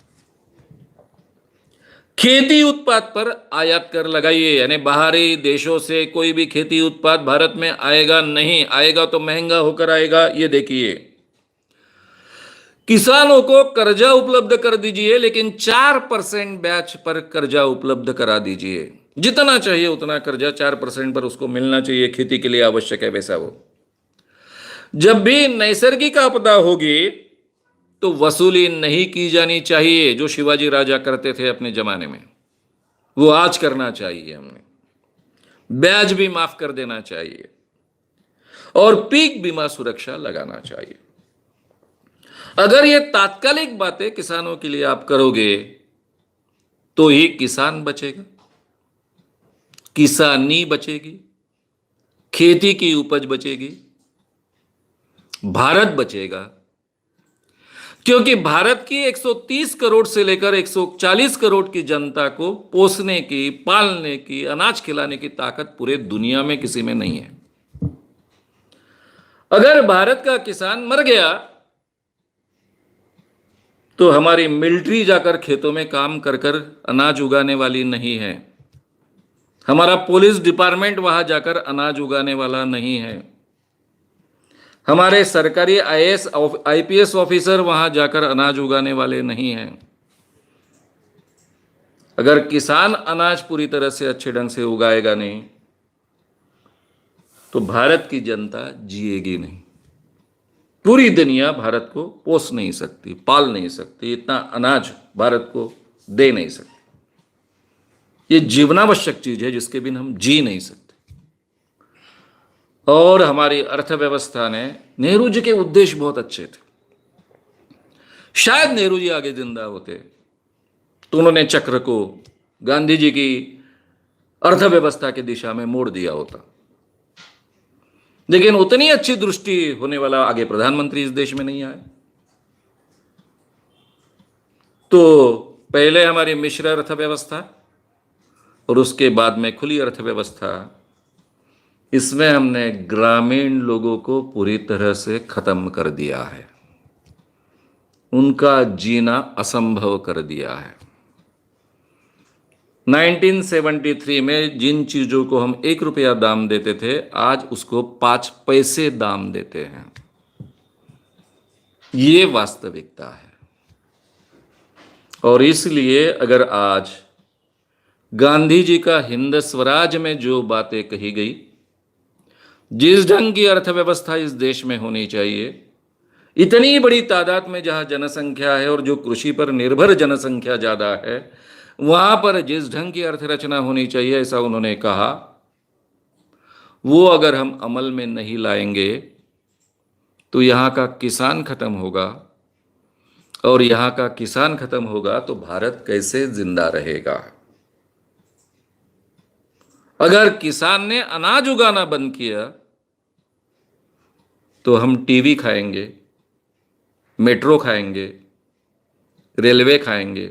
खेती उत्पाद पर आयात कर लगाइए, यानी बाहरी देशों से कोई भी खेती उत्पाद भारत में आएगा नहीं, आएगा तो महंगा होकर आएगा। ये देखिए, किसानों को कर्जा उपलब्ध कर दीजिए, लेकिन 4% ब्याज पर कर्जा उपलब्ध करा दीजिए। जितना चाहिए उतना कर्जा 4% पर उसको मिलना चाहिए, खेती के लिए आवश्यक है वैसा वो। जब भी नैसर्गिक आपदा होगी तो वसूली नहीं की जानी चाहिए, जो शिवाजी राजा करते थे अपने जमाने में, वो आज करना चाहिए हमने। ब्याज भी माफ कर देना चाहिए और पीक बीमा सुरक्षा लगाना चाहिए। अगर ये तात्कालिक बातें किसानों के लिए आप करोगे तो ही किसान बचेगा, किसानी बचेगी, खेती की उपज बचेगी, भारत बचेगा। क्योंकि भारत की 130 करोड़ से लेकर 140 करोड़ की जनता को पोसने की, पालने की, अनाज खिलाने की ताकत पूरे दुनिया में किसी में नहीं है। अगर भारत का किसान मर गया तो हमारी मिलिट्री जाकर खेतों में काम कर कर अनाज उगाने वाली नहीं है, हमारा पुलिस डिपार्टमेंट वहां जाकर अनाज उगाने वाला नहीं है, हमारे सरकारी IAS IPS ऑफिसर वहां जाकर अनाज उगाने वाले नहीं हैं। अगर किसान अनाज पूरी तरह से अच्छे ढंग से उगाएगा नहीं तो भारत की जनता जिएगी नहीं। पूरी दुनिया भारत को पोस नहीं सकती, पाल नहीं सकती, इतना अनाज भारत को दे नहीं सकती। ये जीवनावश्यक चीज है जिसके बिना हम जी नहीं सकते। और हमारी अर्थव्यवस्था ने, नेहरू जी के उद्देश्य बहुत अच्छे थे। शायद नेहरू जी आगे जिंदा होते तो उन्होंने चक्र को गांधी जी की अर्थव्यवस्था की दिशा में मोड़ दिया होता, लेकिन उतनी अच्छी दृष्टि होने वाला आगे प्रधानमंत्री इस देश में नहीं आए। तो पहले हमारी मिश्र अर्थव्यवस्था और उसके बाद में खुली अर्थव्यवस्था, इसमें हमने ग्रामीण लोगों को पूरी तरह से खत्म कर दिया है, उनका जीना असंभव कर दिया है। 1973 में जिन चीजों को हम 1 रुपया दाम देते थे, आज उसको 5 पैसे दाम देते हैं। ये वास्तविकता है। और इसलिए अगर आज गांधी जी का हिंद स्वराज में जो बातें कही गई, जिस ढंग की अर्थव्यवस्था इस देश में होनी चाहिए, इतनी बड़ी तादाद में जहां जनसंख्या है और जो कृषि पर निर्भर जनसंख्या ज्यादा है, वहां पर जिस ढंग की अर्थरचना होनी चाहिए, ऐसा उन्होंने कहा, वो अगर हम अमल में नहीं लाएंगे तो यहां का किसान खत्म होगा, और यहां का किसान खत्म होगा तो भारत कैसे जिंदा रहेगा। अगर किसान ने अनाज उगाना बंद किया तो हम टीवी खाएंगे, मेट्रो खाएंगे, रेलवे खाएंगे,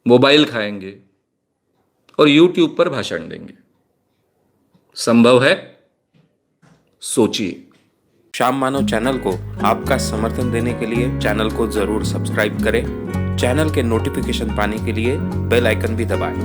मोबाइल खाएंगे और यूट्यूब पर भाषण देंगे। संभव है? सोचिए। श्याम मानव चैनल को आपका समर्थन देने के लिए चैनल को जरूर सब्सक्राइब करें। चैनल के नोटिफिकेशन पाने के लिए बेल आइकन भी दबाएं।